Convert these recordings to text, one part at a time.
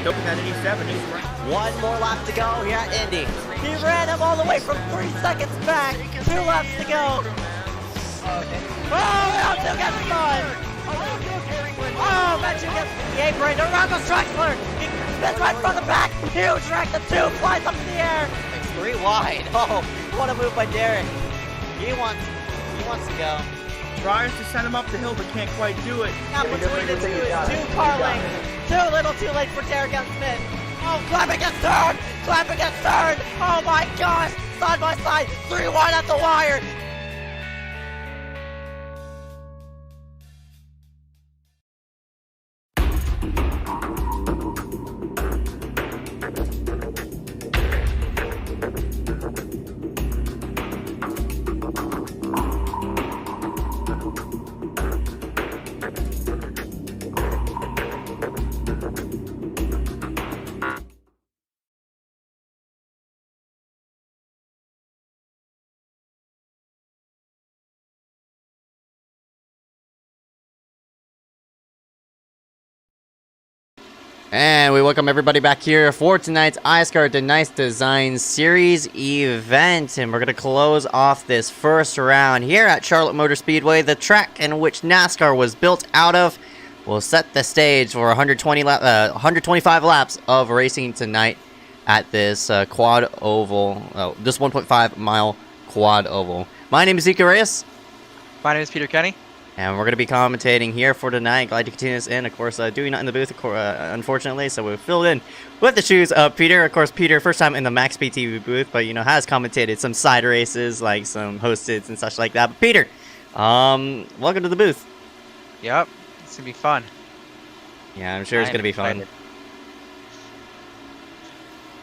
Nope, at 87. He's right. One more lap to go here at Indy. He ran him all the way from 3 seconds back. 2 laps to go. Oh, Matthew gets spun. Oh, Matthew gets the apron around the striker. He spins right from the back. Huge wreck. The 2 flies up in the air. It's 3 wide. Oh, what a move by Derek. He wants to go. Tries to send him up the hill, but can't quite do it. Now between the two is 2 car lengths. Too little too late for Derek and Smith. Oh, Clapping gets turned! Clapping gets turned! Oh my gosh! Side by side, 3 wide at the wire! And we welcome everybody back here for tonight's iSCAR DeNise Design Series event. And we're going to close off this first round here at Charlotte Motor Speedway. The track in which NASCAR was built out of will set the stage for 125 laps of racing tonight at this quad oval, this 1.5 mile quad oval. My name is Ezeckiel Reyes. My name is Peter Kenny. And we're going to be commentating here for tonight. Glad to continue this in. Of course, Dewey not in the booth, unfortunately, so we've filled in with the shoes of Peter. Of course, Peter, first time in the Max PTV booth, but, you know, has commentated some side races, like some hosteds and such like that. But, Peter, welcome to the booth. Yep, it's going to be fun. Yeah, I'm sure it's going to be fun.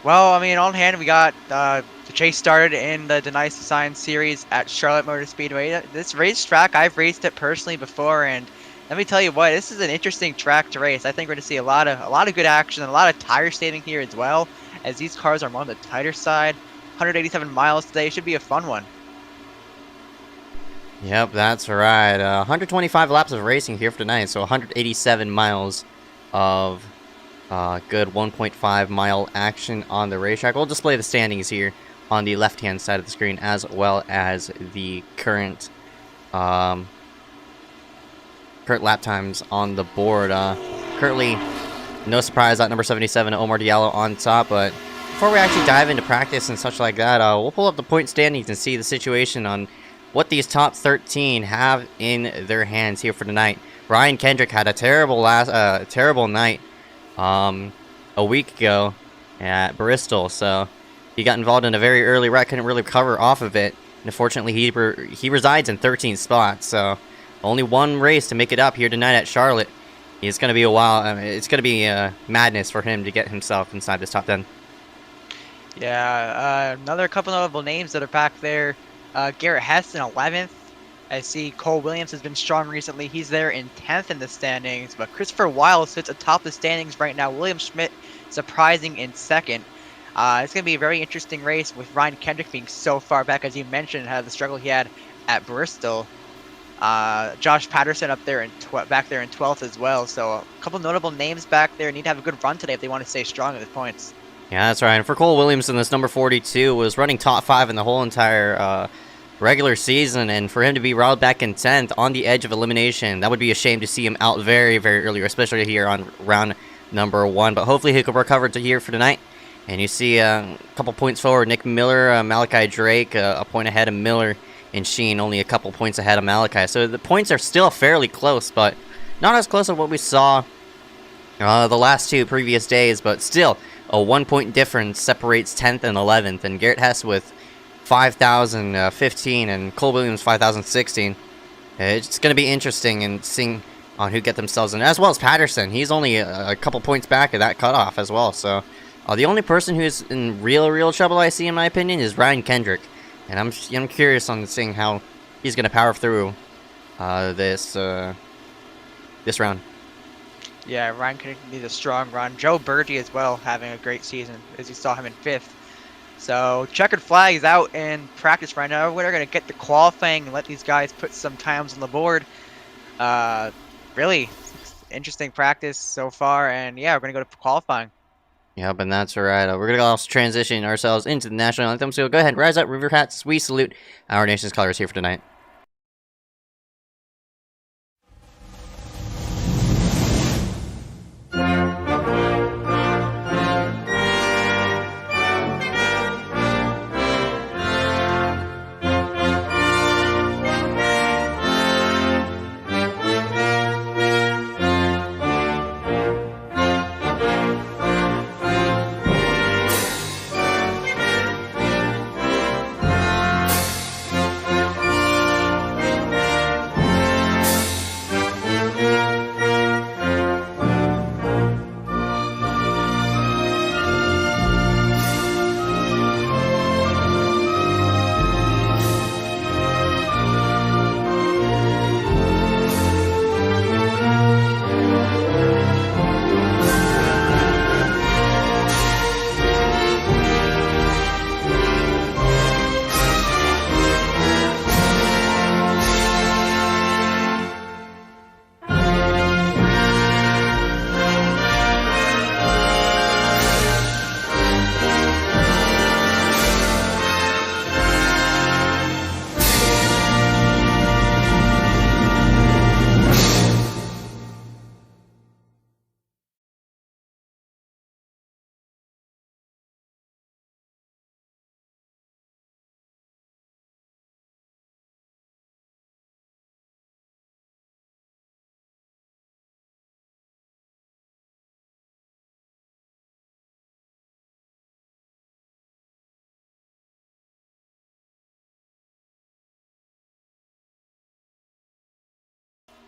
Well, I mean, on hand, we got the chase started in the DeNise Design Series at Charlotte Motor Speedway. This racetrack, I've raced it personally before, and let me tell you what, this is an interesting track to race. I think we're going to see a lot of good action and a lot of tire saving here as well, as these cars are more on the tighter side. 187 miles today should be a fun one. Yep, that's right. 125 laps of racing here for tonight, so 187 miles of good 1.5 mile action on the racetrack. We'll display the standings here on the left-hand side of the screen, as well as the current lap times on the board. Currently, no surprise at number 77, Omar Diallo on top. But before we actually dive into practice and such like that, we'll pull up the point standings and see the situation on what these top 13 have in their hands here for tonight. Ryan Kendrick had a terrible night a week ago at Bristol, so he got involved in a very early wreck, couldn't really recover off of it. And unfortunately, he resides in 13th spot, so only one race to make it up here tonight at Charlotte. It's going to be a while. It's going to be madness for him to get himself inside this top 10. Yeah, another couple notable names that are back there. Garrett Hess in 11th. I see Cole Williams has been strong recently. He's there in 10th in the standings, but Christopher Wiles sits atop the standings right now. William Schmidt surprising in 2nd. It's going to be a very interesting race with Ryan Kendrick being so far back, as you mentioned, the struggle he had at Bristol. Josh Patterson up there back there in 12th as well. So a couple notable names back there need to have a good run today if they want to stay strong at the points. Yeah, that's right. And for Cole Williamson, this number 42 was running top 5 in the whole entire regular season, and for him to be riled back in 10th on the edge of elimination, that would be a shame to see him out very, very early, especially here on round number 1. But hopefully he could recover to here for tonight. And you see a couple points forward, Nick Miller, Malachi Drake, a point ahead of Miller, and Sheen only a couple points ahead of Malachi. So the points are still fairly close, but not as close as what we saw the last 2 previous days. But still, a 1-point difference separates 10th and 11th. And Garrett Hess with 5,015 and Cole Williams 5,016. It's going to be interesting in seeing on who get themselves in, as well as Patterson. He's only a couple points back of that cutoff as well. So the only person who's in real trouble, I see, in my opinion, is Ryan Kendrick. And I'm curious on seeing how he's going to power through this round. Yeah, Ryan Kendrick needs a strong run. Joe Burgee as well having a great season, as you saw him in 5th. So checkered flag is out in practice right now. We're going to get the qualifying and let these guys put some times on the board. Really interesting practice so far, and yeah, we're going to go to qualifying. Yep, and that's right. We're gonna also transition ourselves into the national anthem. So go ahead, rise up, River Hats. We salute our nation's colors here for tonight.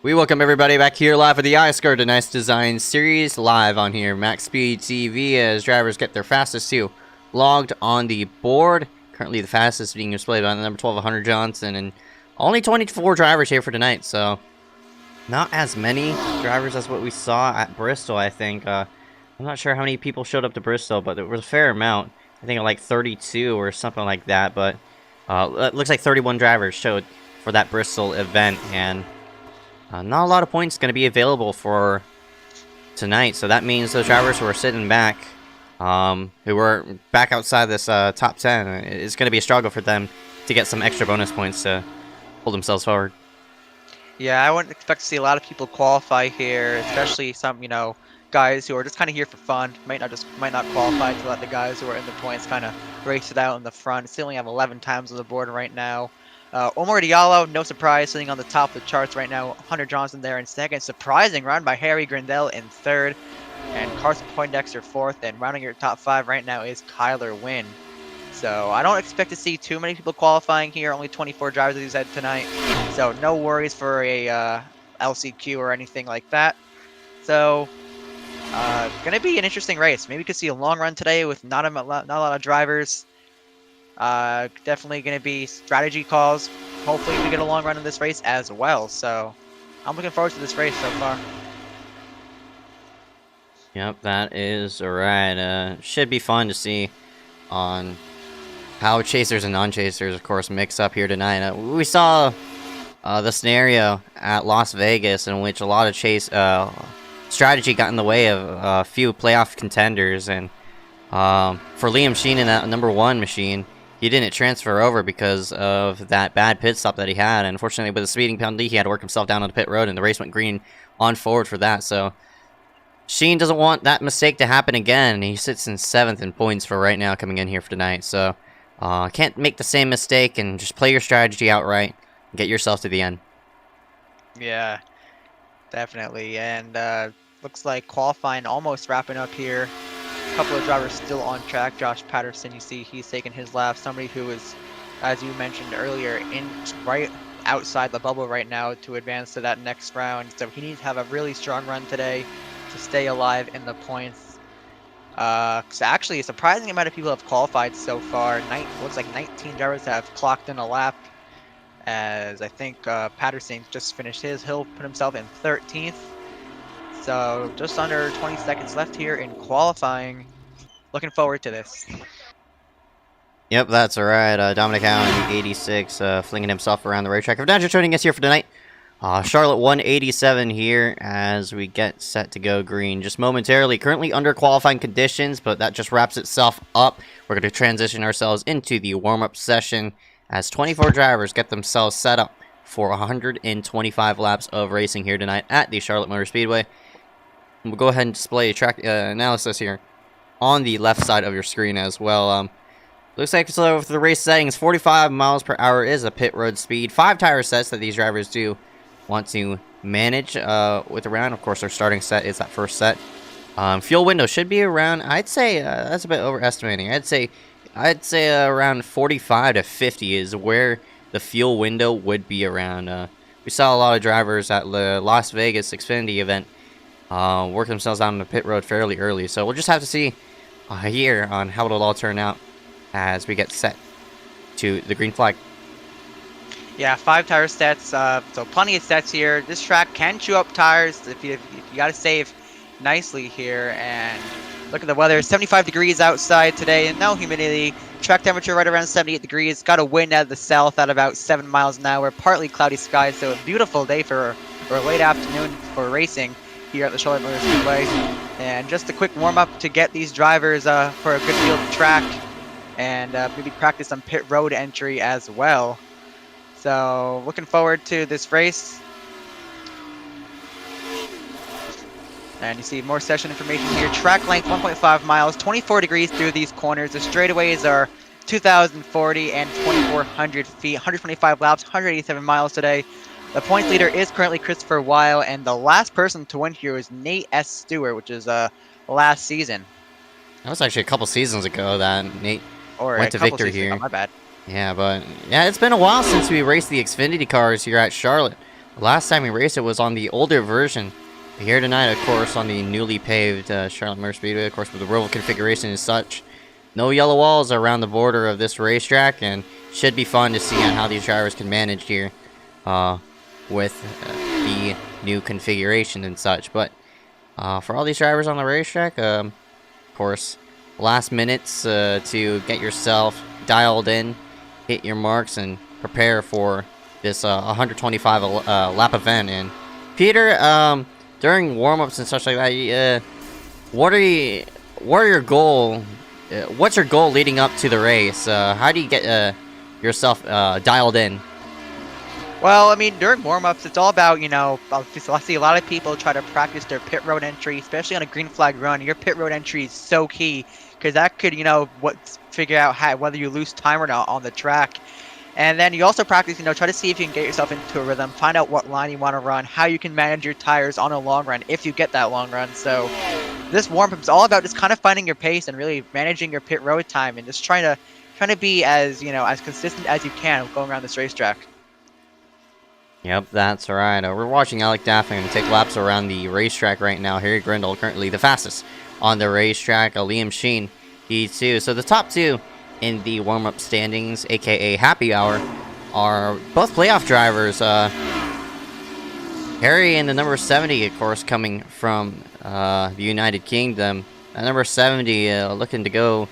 We welcome everybody back here live for the iSCAR DeNise Design Series, live on here, Max Speed TV, as drivers get their fastest two logged on the board. Currently the fastest being displayed by the number 12, Hunter Johnson, and only 24 drivers here for tonight, so not as many drivers as what we saw at Bristol, I think. I'm not sure how many people showed up to Bristol, but there was a fair amount. I think like 32 or something like that, but it looks like 31 drivers showed for that Bristol event, and not a lot of points going to be available for tonight, so that means those drivers who are sitting back, who were back outside this top 10, it's going to be a struggle for them to get some extra bonus points to hold themselves forward. Yeah, I wouldn't expect to see a lot of people qualify here, especially some, guys who are just kind of here for fun. Might not qualify to let the guys who are in the points kind of race it out in the front. Still only have 11 times on the board right now. Omar Diallo, no surprise, sitting on the top of the charts right now. Hunter Johnson there in second. Surprising run by Harry Grindell in third. And Carson Poindexter fourth. And rounding your top five right now is Kyler Wynn. So I don't expect to see too many people qualifying here. Only 24 drivers, as you said, tonight. So no worries for a LCQ or anything like that. So gonna be an interesting race. Maybe we could see a long run today with not a lot of drivers. Definitely going to be strategy calls. Hopefully we get a long run in this race as well. So I'm looking forward to this race so far. Yep, that is right. Should be fun to see on how chasers and non-chasers, of course, mix up here tonight. We saw the scenario at Las Vegas in which a lot of strategy got in the way of a few playoff contenders, and for Liam Sheen in that number 1 machine, he didn't transfer over because of that bad pit stop that he had. And unfortunately, with the speeding penalty, he had to work himself down on the pit road, and the race went green on forward for that. So Sheen doesn't want that mistake to happen again. He sits in 7th in points for right now coming in here for tonight. So can't make the same mistake, and just play your strategy outright and get yourself to the end. Yeah, definitely. And looks like qualifying almost wrapping up here. A couple of drivers still on track. Josh Patterson, you see he's taking his lap. Somebody who is, as you mentioned earlier, right outside the bubble right now to advance to that next round. So he needs to have a really strong run today to stay alive in the points. So actually, a surprising amount of people have qualified so far. Looks like 19 drivers have clocked in a lap. As I think Patterson just finished his. He'll put himself in 13th. So just under 20 seconds left here in qualifying. Looking forward to this. Yep, that's alright. Dominic Allen, 86, flinging himself around the racetrack. If you're not just joining us here for tonight, Charlotte 187 here as we get set to go green just momentarily. Currently under qualifying conditions, but that just wraps itself up. We're going to transition ourselves into the warm-up session as 24 drivers get themselves set up for 125 laps of racing here tonight at the Charlotte Motor Speedway. We'll go ahead and display track analysis here on the left side of your screen as well. Looks like so for the race settings, 45 miles per hour is a pit road speed. 5 tire sets that these drivers do want to manage with the round. Of course, their starting set is that first set. Fuel window should be around, I'd say, that's a bit overestimating. I'd say around 45 to 50 is where the fuel window would be around. We saw a lot of drivers at the Las Vegas Xfinity event work themselves out on the pit road fairly early. So we'll just have to see here on how it'll all turn out as we get set to the green flag. Yeah, 5 tire sets, so plenty of sets here. This track can chew up tires if you got to save nicely here. And look at the weather, 75 degrees outside today and no humidity. Track temperature right around 78 degrees. Got a wind out of the south at about 7 miles an hour. Partly cloudy skies, so a beautiful day for a late afternoon for racing here at the Charlotte Motor Speedway. And just a quick warm-up to get these drivers for a good feel of the track. And maybe practice some pit road entry as well. So looking forward to this race. And you see more session information here. Track length 1.5 miles, 24 degrees through these corners. The straightaways are 2,040 and 2,400 feet, 125 laps, 187 miles today. The points leader is currently Christopher Weil, and the last person to win here is Nate S. Stewart, which is last season. That was actually a couple seasons ago that Nate Or went to victory here. Oh, my bad. Yeah, but yeah, it's been a while since we raced the Xfinity cars here at Charlotte. The last time we raced it was on the older version. Here tonight, of course, on the newly paved Charlotte Motor Speedway, of course, with the roval configuration and such. No yellow walls around the border of this racetrack, and should be fun to see on how these drivers can manage here with the new configuration and such. But for all these drivers on the racetrack, of course, last minutes to get yourself dialed in, hit your marks, and prepare for this 125 lap event. And Peter, during warm-ups and such like that, what's your goal leading up to the race? How do you get yourself dialed in? Well, I mean, during warm-ups, it's all about, I see a lot of people try to practice their pit road entry, especially on a green flag run. Your pit road entry is so key, because that could, figure out whether you lose time or not on the track. And then you also practice, try to see if you can get yourself into a rhythm, find out what line you want to run, how you can manage your tires on a long run, if you get that long run. So this warm-up is all about just kind of finding your pace and really managing your pit road time and just trying to be as, as consistent as you can going around this racetrack. Yep, that's right. We're watching Alec Daffin take laps around the racetrack right now. Harry Grindle currently the fastest on the racetrack. Liam Sheen, he too. So the top two in the warm-up standings, aka Happy Hour, are both playoff drivers. Harry in the number 70, of course, coming from the United Kingdom. At number 70, looking to go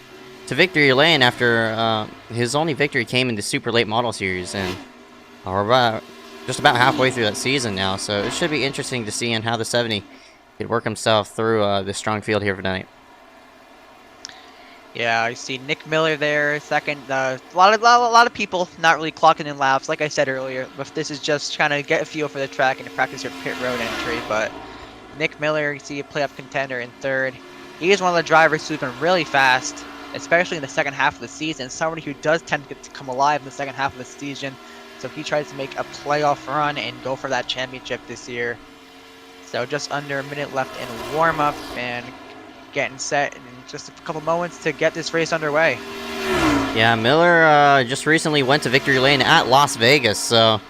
to victory lane after his only victory came in the Super Late Model Series, and we're just about halfway through that season now, so it should be interesting to see on how the 70 could work himself through this strong field here for tonight. Yeah, I see Nick Miller there, second. A lot of people not really clocking in laps, like I said earlier. But this is just trying to get a feel for the track and to practice your pit road entry. But Nick Miller, you see a playoff contender in third. He is one of the drivers who's been really fast, especially in the second half of the season. Somebody who does tend to come alive in the second half of the season. So he tries to make a playoff run and go for that championship this year. So just under a minute left in warm-up and getting set in just a couple moments to get this race underway. Yeah, Miller just recently went to victory lane at Las Vegas. So,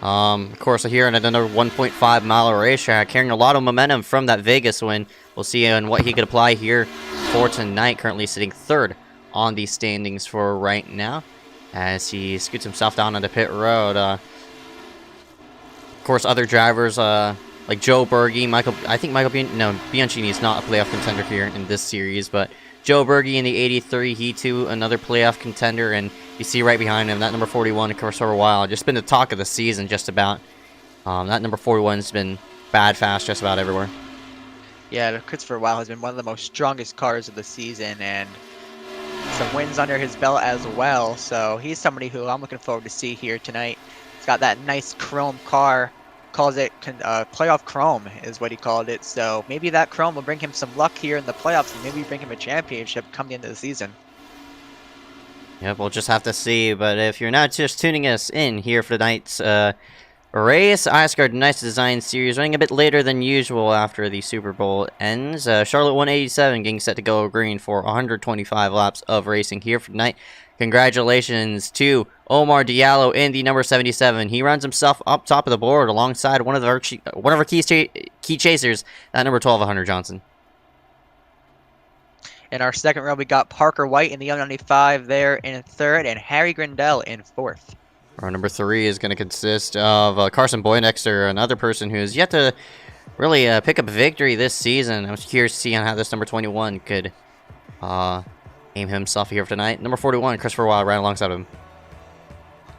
of course, here in another 1.5 mile racetrack, carrying a lot of momentum from that Vegas win. We'll see on what he could apply here for tonight. Currently sitting third on the standings for right now, as he scoots himself down on the pit road. Of course, other drivers like Joe Berge, Bianchini is not a playoff contender here in this series, but Joe Berge in the 83, he too another playoff contender, and you see right behind him that number 41, Christopher Weil, just been the talk of the season just about That number 41's been bad fast just about everywhere. Yeah, Christopher Weil has been one of the most strongest cars of the season, and some wins under his belt as well. So he's somebody who I'm looking forward to see here tonight. He's got that nice chrome car. Calls it playoff chrome is what he called it. So maybe that chrome will bring him some luck here in the playoffs, and maybe bring him a championship come the end of the season. Yep, we'll just have to see. But if you're not just tuning us in here for tonight's Reyes iSCAR DeNise Design Series, running a bit later than usual after the Super Bowl ends. Charlotte 187 getting set to go green for 125 laps of racing here for tonight. Congratulations to Omar Diallo in the number 77. He runs himself up top of the board alongside one of our key chasers, that number 12, Hunter Johnson. In our second row, we got Parker White in the L95 there in third, and Harry Grindell in fourth. Our number 3 is going to consist of Carson Boynexter, another person who has yet to really pick up a victory this season. I was curious to see on how this number 21 could aim himself here for tonight. Number 41, Christopher Weil, right alongside him.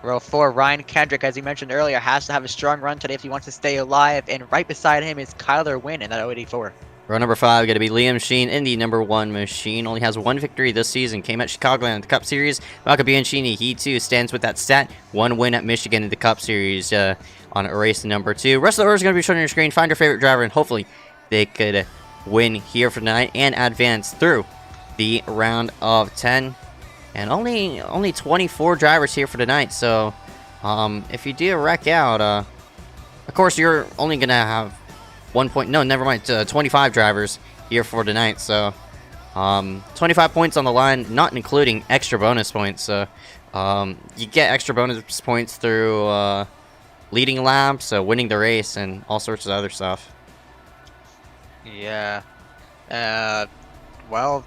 Row 4, Ryan Kendrick, as he mentioned earlier, has to have a strong run today if he wants to stay alive, and right beside him is Kyler Wynn in that 084. Row number 5 going to be Liam Sheen in the number 1 machine. Only has 1 victory this season. Came at Chicagoland in the Cup Series. Malcolm Bianchini, he too stands with that stat. 1 win at Michigan in the Cup Series on race number 2. Rest of the orders going to be shown on your screen. Find your favorite driver, and hopefully they could win here for tonight and advance through the round of 10. And only 24 drivers here for tonight. So if you do wreck out, of course you're only going to have 25 drivers here for tonight. So 25 points on the line, not including extra bonus points. So you get extra bonus points through leading laps, winning the race, and all sorts of other stuff. Yeah. Well,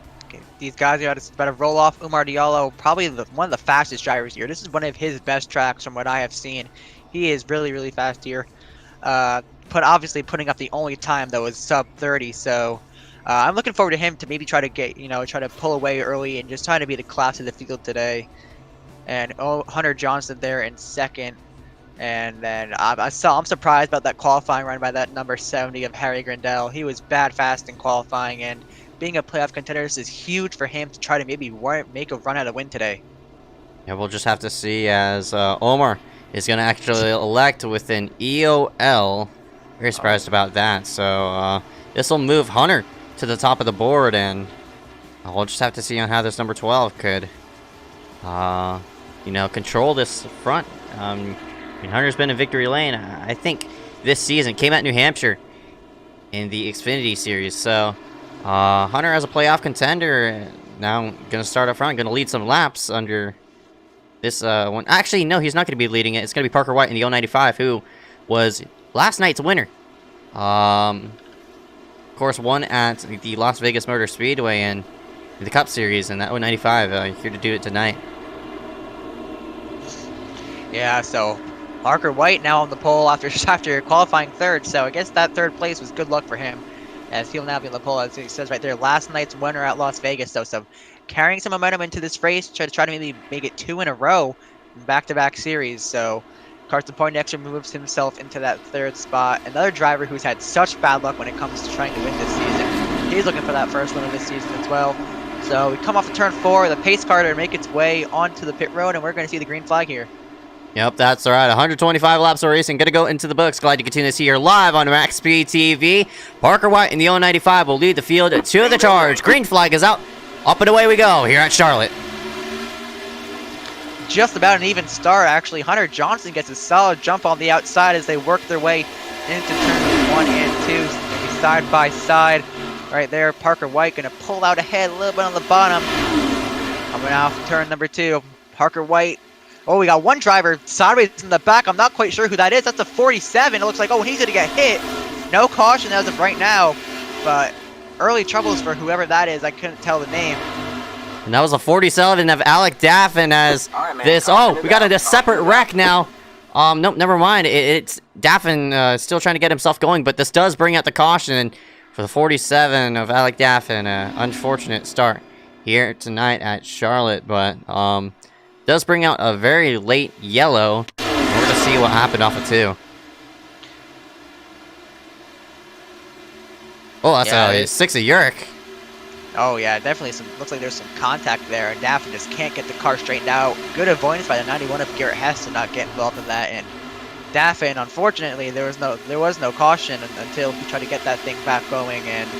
these guys are about to roll off. Umar Diallo, probably one of the fastest drivers here. This is one of his best tracks from what I have seen. He is really, really fast here. Obviously putting up the only time that was sub 30. So I'm looking forward to him to maybe try to pull away early and just trying to be the class of the field today. And Hunter Johnson there in second. And then I'm surprised about that qualifying run by that number 70 of Harry Grindell. He was bad fast in qualifying, and being a playoff contender, this is huge for him to try to maybe make a run at a win today. Yeah, we'll just have to see as Omar is going to actually elect with an EOL. Very surprised about that. So this will move Hunter to the top of the board, and we'll just have to see on how this number 12 could, control this front. Hunter's been in victory lane, I think, this season. Came at New Hampshire in the Xfinity Series. So Hunter as a playoff contender, now going to start up front, going to lead some laps under this one. Actually, no, he's not going to be leading it. It's going to be Parker White in the 095, who was last night's winner. Of course, won at the Las Vegas Motor Speedway and the Cup Series in that 095. Here to do it tonight. Yeah, so Parker White now on the pole after qualifying third. So I guess that third place was good luck for him, as he'll now be on the pole, as it says right there. Last night's winner at Las Vegas. So carrying some momentum into this race, try to maybe make it 2 in a row, back-to-back series. So Carson Poindexter moves himself into that third spot. Another driver who's had such bad luck when it comes to trying to win this season. He's looking for that first win of this season as well. So we come off of turn 4, the pace car to make its way onto the pit road, and we're going to see the green flag here. Yep, that's right. 125 laps of racing. Going to go into the books. Glad to continue this here live on Max Speed TV. Parker White in the 095 will lead the field to the charge. Green flag is out. Up and away we go here at Charlotte. Just about an even start, actually. Hunter Johnson gets a solid jump on the outside as they work their way into turns 1 and 2. So maybe side by side. Right there, Parker White going to pull out ahead a little bit on the bottom. Coming off turn number 2. Parker White. Oh, we got one driver sideways in the back. I'm not quite sure who that is. That's a 47. It looks like, he's going to get hit. No caution as of right now. But early troubles for whoever that is. I couldn't tell the name. And that was a 47 of Alec Daffin as this. Oh, we got a separate wreck now. Nope, never mind. It's Daffin still trying to get himself going, but this does bring out the caution for the 47 of Alec Daffin. Unfortunate start here tonight at Charlotte, but does bring out a very late yellow. We're going to see what happened off of 2. Oh, that's Yeah, a 6 of Yurik. Oh yeah, definitely looks like there's some contact there, and Daffin just can't get the car straightened out. Good avoidance by the 91 of Garrett Hess to not get involved in that, and Daffin, unfortunately, there was no caution until he tried to get that thing back going, and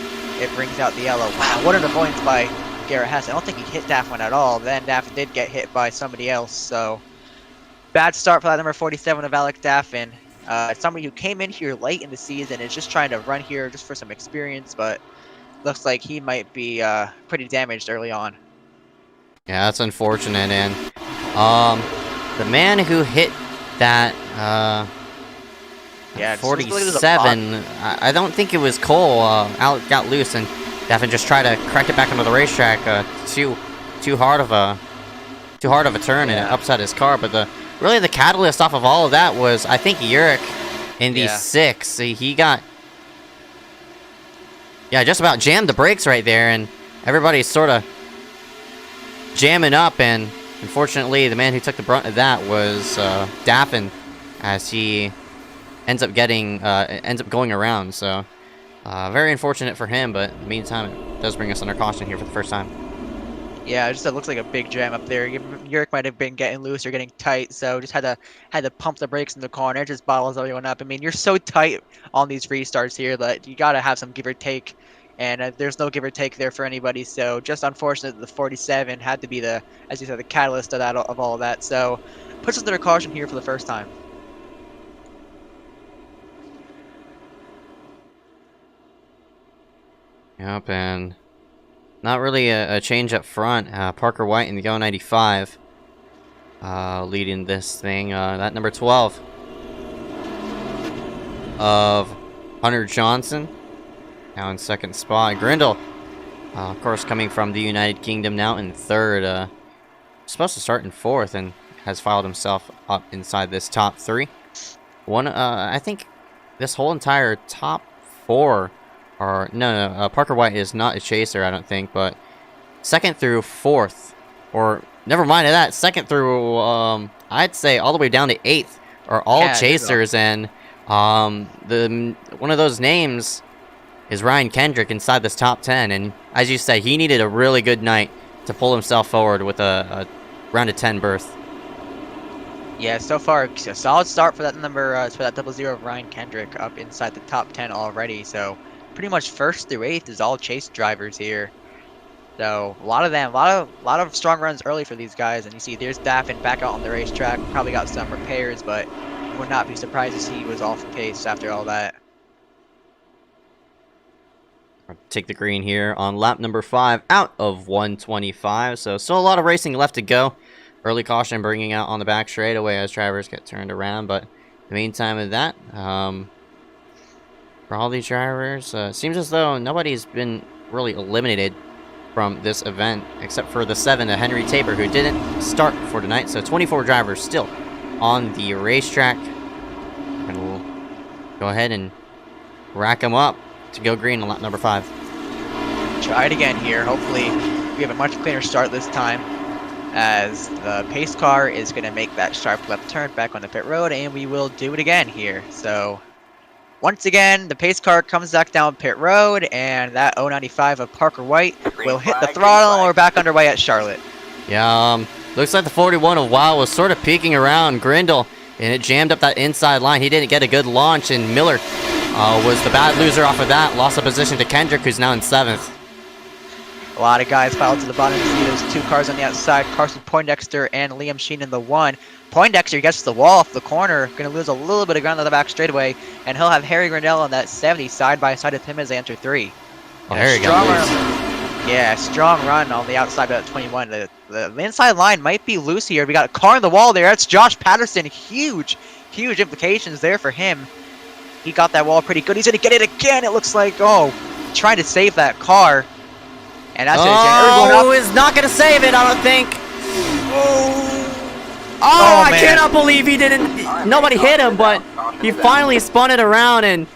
it brings out the yellow. Wow, what an avoidance by Garrett Hess. I don't think he hit Daffin at all. Then Daffin did get hit by somebody else, so bad start for that number 47 of Alec Daffin. Somebody who came in here late in the season is just trying to run here just for some experience, but looks like he might be pretty damaged early on. Yeah, that's unfortunate. And the man who hit that Yeah, 47, I don't think it was Cole. Alec got loose, and Daffin just tried to correct it back onto the racetrack. Too hard of a turn, and it upset his car. But really the catalyst off of all of that was, I think, Yurik in the 6. He got just about jammed the brakes right there, and everybody's sort of jamming up, and unfortunately the man who took the brunt of that was Daffin, as he ends up going around. So very unfortunate for him, but in the meantime it does bring us under caution here for the first time. Yeah, it looks like a big jam up there. Yurik might have been getting loose or getting tight, so just had to pump the brakes in the corner. It just bottles everyone up. I mean, you're so tight on these restarts here that you gotta have some give or take, and there's no give or take there for anybody. So just unfortunate that the 47 had to be as you said, the catalyst of all of that. So puts us under caution here for the first time. Yep, and not really a change up front. Parker White in the 095 leading this thing. That number 12 of Hunter Johnson now in second spot. Grindle, of course, coming from the United Kingdom, now in third. Supposed to start in fourth, and has filed himself up inside this top 3. I think this whole entire top 4 are Parker White is not a chaser, I don't think, but second through fourth, or never mind that, second through I'd say all the way down to 8th are all chasers, and one of those names is Ryan Kendrick inside this top 10, and as you said, he needed a really good night to pull himself forward with a round of 10 berth. Yeah, so far a solid start for that number, for that 00 of Ryan Kendrick up inside the top 10 already. So pretty much first through 8th is all chase drivers here. So a lot of strong runs early for these guys, and you see there's Daffin back out on the racetrack. Probably got some repairs, but would not be surprised to see he was off the pace after all that. Take the green here on lap number 5 out of 125. So still a lot of racing left to go. Early caution bringing out on the back straightaway as drivers get turned around. But in the meantime of that, for all these drivers, seems as though nobody's been really eliminated from this event except for the 7 of Henry Tabor, who didn't start for tonight. So 24 drivers still on the racetrack. And we'll go ahead and rack them up to go green on lap number 5. Try it again here. Hopefully we have a much cleaner start this time, as the pace car is going to make that sharp left turn back on the pit road, and we will do it again here. So once again, the pace car comes back down pit road, and that 095 of Parker White will hit the throttle, and we're back underway at Charlotte. Yeah, looks like the 41 of Wow was sort of peeking around Grindle, and it jammed up that inside line. He didn't get a good launch, and Miller was the bad loser off of that. Lost a position to Kendrick, who's now in 7th. A lot of guys filed to the bottom. You see those 2 cars on the outside, Carson Poindexter and Liam Sheen in the 1. Poindexter gets the wall off the corner, going to lose a little bit of ground on the back straightaway, and he'll have Harry Grindle on that 70 side by side with him as they enter 3. Oh, Harry got loose. Yeah, strong run on the outside of that 21. The inside line might be loose here. We got a car in the wall there. That's Josh Patterson. Huge implications there for him. He got that wall pretty good. He's going to get it again. It looks like, trying to save that car. And that's is not going to save it, I don't think. I cannot believe he didn't. Nobody hit him, but he finally spun it around, and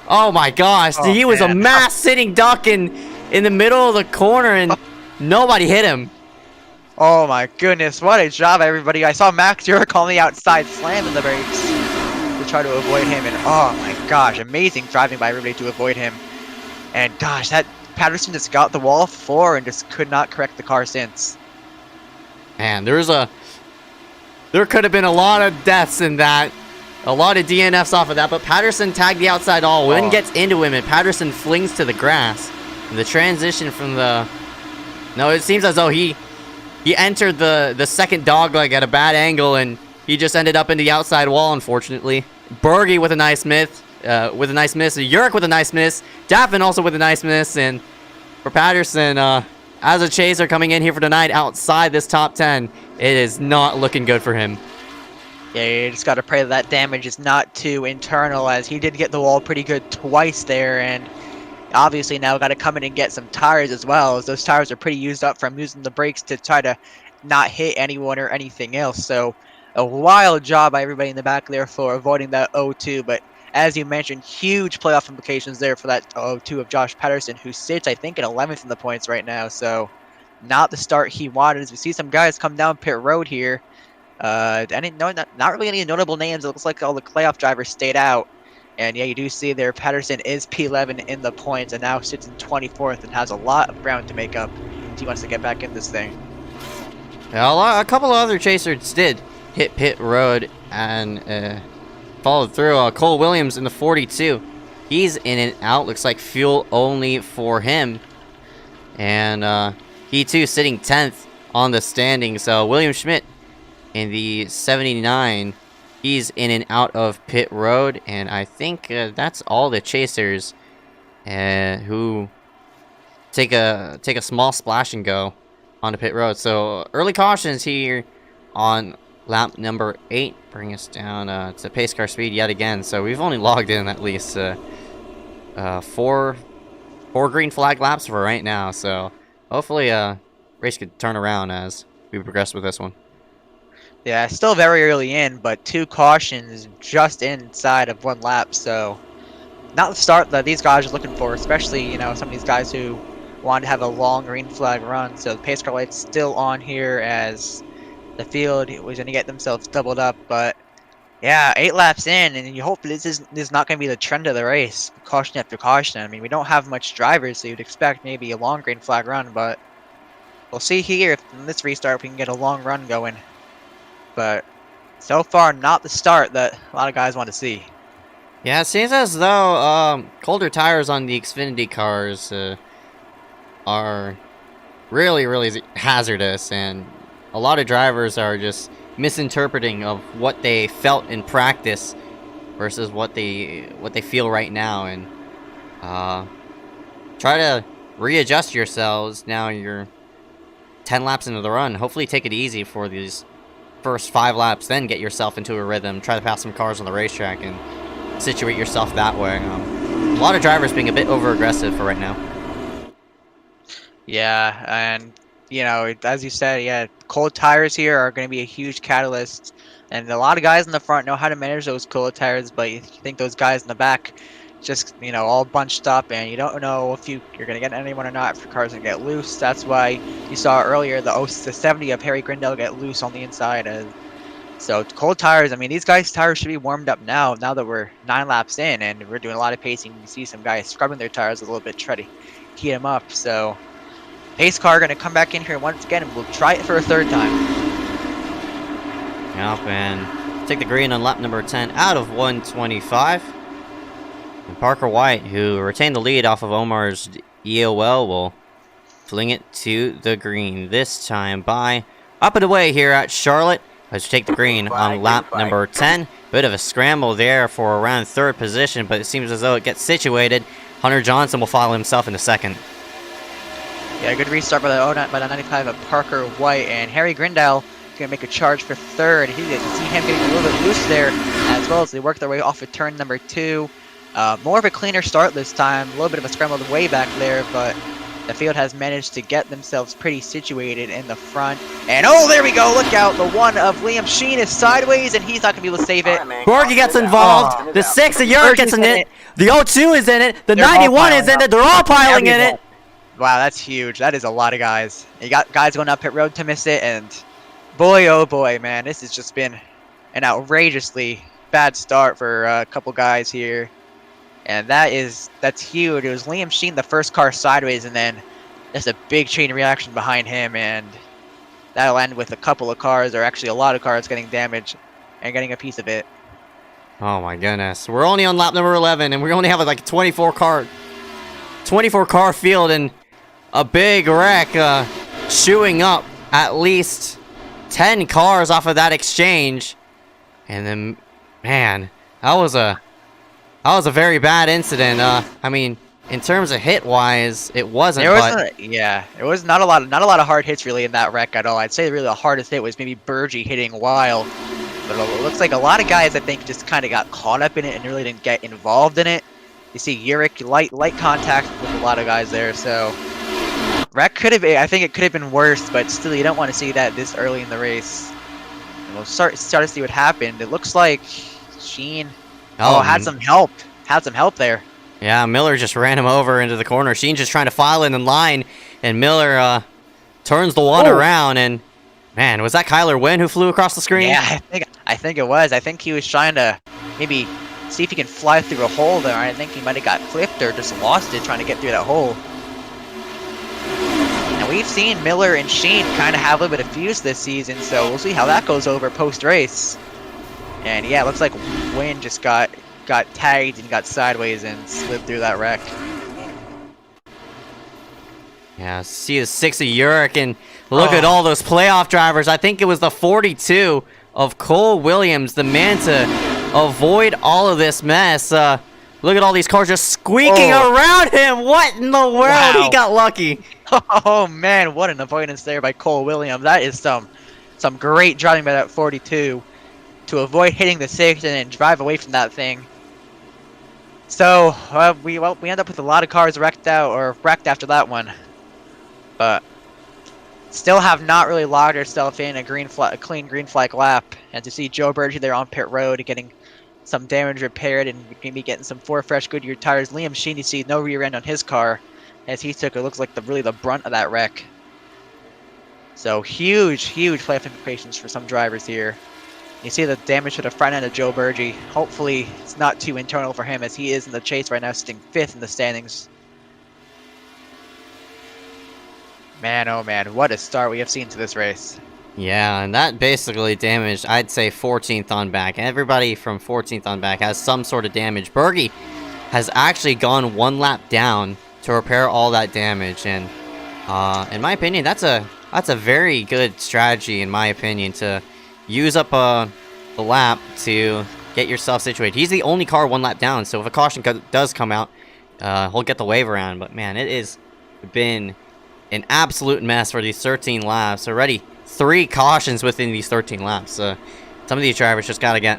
oh my gosh, he was a mass sitting duck in the middle of the corner, and nobody hit him. Oh my goodness, what a job, everybody. I saw Max Yurik on the outside slamming the brakes to try to avoid him, and oh my gosh, amazing driving by everybody to avoid him. And gosh, that Patterson just got the wall floor and just could not correct the car since. Man, there could have been a lot of deaths in that. A lot of DNFs off of that, but Patterson tagged the outside all. Wynn gets into him, and Patterson flings to the grass. And the transition from the... No, it seems as though he entered the second dogleg at a bad angle, and he just ended up in the outside wall, unfortunately. Berge with a nice miss. Yurik with a nice miss. Daffin also with a nice miss. And for Patterson, as a chaser coming in here for tonight outside this top 10, it is not looking good for him. Yeah, you just got to pray that damage is not too internal, as he did get the wall pretty good twice there, and obviously now got to come in and get some tires as well, as those tires are pretty used up from using the brakes to try to not hit anyone or anything else. So a wild job by everybody in the back there for avoiding that 0-2, but as you mentioned, huge playoff implications there for that 0-2 of Josh Patterson, who sits, I think, in 11th in the points right now, so not the start he wanted. As we see some guys come down pit road here. Not really any notable names. It looks like all the playoff drivers stayed out. And yeah, you do see there Patterson is P11 in the points and now sits in 24th and has a lot of ground to make up if he wants to get back in this thing. Yeah, a couple of other chasers did hit pit road and followed through. Cole Williams in the 42. He's in and out. Looks like fuel only for him. And he too sitting 10th on the standings. So William Schmidt in the 79, he's in and out of pit road, and I think that's all the chasers who take a small splash and go onto pit road. So early cautions here on lap number 8 bring us down to pace car speed yet again. So we've only logged in at least four green flag laps for right now. So hopefully race could turn around as we progress with this one. Yeah, still very early in, but 2 cautions just inside of 1 lap, so not the start that these guys are looking for, especially, some of these guys who want to have a long green flag run. So the pace car light's still on here as the field was going to get themselves doubled up, but yeah, 8 laps in, and you hope this is not going to be the trend of the race, caution after caution. I mean, we don't have much drivers, so you'd expect maybe a long green flag run, but we'll see here if in this restart we can get a long run going. But so far, not the start that a lot of guys want to see. Yeah, it seems as though colder tires on the Xfinity cars are really, really hazardous, and a lot of drivers are just misinterpreting of what they felt in practice versus what they feel right now, and try to readjust yourselves. Now you're 10 laps into the run. Hopefully take it easy for these first 5 laps, then get yourself into a rhythm, try to pass some cars on the racetrack and situate yourself that way. A lot of drivers being a bit over aggressive for right now. Yeah, and as you said, yeah, cold tires here are going to be a huge catalyst, and a lot of guys in the front know how to manage those cold tires, but you think those guys in the back just all bunched up, and you don't know if you're going to get anyone or not, if your car's going to get loose. That's why you saw earlier the 70 of Harry Grindell get loose on the inside. So cold tires, I mean, these guys' tires should be warmed up now that we're 9 laps in and we're doing a lot of pacing. You see some guys scrubbing their tires a little bit, try to heat them up. So pace car going to come back in here once again, and we'll try it for a 3rd time. Yep, and take the green on lap number 10 out of 125. And Parker White, who retained the lead off of Omar's EOL, will fling it to the green, this time by up and away here at Charlotte. Let's take the green on lap number 10. Bit of a scramble there for around 3rd position, but it seems as though it gets situated. Hunter Johnson will follow himself into 2nd. Yeah, good restart by the 95 of Parker White, and Harry Grindell going to make a charge for 3rd. You can see him getting a little bit loose there, as well as they work their way off of turn number 2. More of a cleaner start this time, a little bit of a scramble way back there, but the field has managed to get themselves pretty situated in the front. And oh, there we go, look out, the 1 of Liam Sheen is sideways, and he's not going to be able to save it. Borgie gets involved, the 6 of Yurik gets in it, the 02 is in it, the 91 is in it, they're all piling in it. Wow, that's huge. That is a lot of guys. You got guys going up pit road to miss it, and boy, oh boy, man, this has just been an outrageously bad start for a couple guys here. And that's huge. It was Liam Sheen, the first car sideways, and then just a big chain reaction behind him, and that'll end with a couple of cars, or actually a lot of cars, getting damaged and getting a piece of it. Oh my goodness. We're only on lap number 11, and we only have like a 24 car field, and a big wreck chewing up at least 10 cars off of that exchange. And then, man, that was a very bad incident. I mean, in terms of hit-wise, it wasn't. It was not a lot of hard hits really in that wreck at all. I'd say really the hardest hit was maybe Burgee hitting Wild, but it looks like a lot of guys I think just kind of got caught up in it and really didn't get involved in it. You see Yurik light contact with a lot of guys there, so wreck could have. I think it could have been worse, but still, you don't want to see that this early in the race. And we'll start to see what happened. It looks like Sheen had some help. Had some help there. Yeah, Miller just ran him over into the corner. Sheen just trying to file in line, and Miller turns the one around, and man, was that Kyler Wynn who flew across the screen? Yeah, I think it was. I think he was trying to maybe see if he can fly through a hole there. I think he might have got clipped or just lost it trying to get through that hole. And we've seen Miller and Sheen kind of have a little bit of fuse this season, so we'll see how that goes over post-race. And yeah, it looks like Wynn just got tagged and got sideways and slid through that wreck. Yeah, see the 6 of Yurik, and look at all those playoff drivers. I think it was the 42 of Cole Williams, the man to avoid all of this mess. Look at all these cars just squeaking around him. What in the world? Wow. He got lucky. Oh man, what an avoidance there by Cole Williams. That is some great driving by that 42 to avoid hitting the 6 and then drive away from that thing. So we end up with a lot of cars wrecked after that one, but still have not really logged ourselves in a clean green flag lap. And to see Joe Burgee there on pit road getting some damage repaired and maybe getting some 4 fresh Goodyear tires. Liam Sheen, you see no rear end on his car as he took, it looks like, really the brunt of that wreck. So huge playoff implications for some drivers here. You see the damage to the front end of Joe Burgee. Hopefully it's not too internal for him as he is in the chase right now, sitting 5th in the standings. Man, oh man, what a start we have seen to this race. Yeah, and that basically damaged, I'd say, 14th on back. Everybody from 14th on back has some sort of damage. Burgee has actually gone 1 lap down to repair all that damage, and in my opinion, that's a very good strategy, in my opinion, to use up the lap to get yourself situated. He's the only car 1 lap down, so if a caution does come out, he'll get the wave around. But man, it has been an absolute mess for these 13 laps. Already 3 cautions within these 13 laps. Some of these drivers just gotta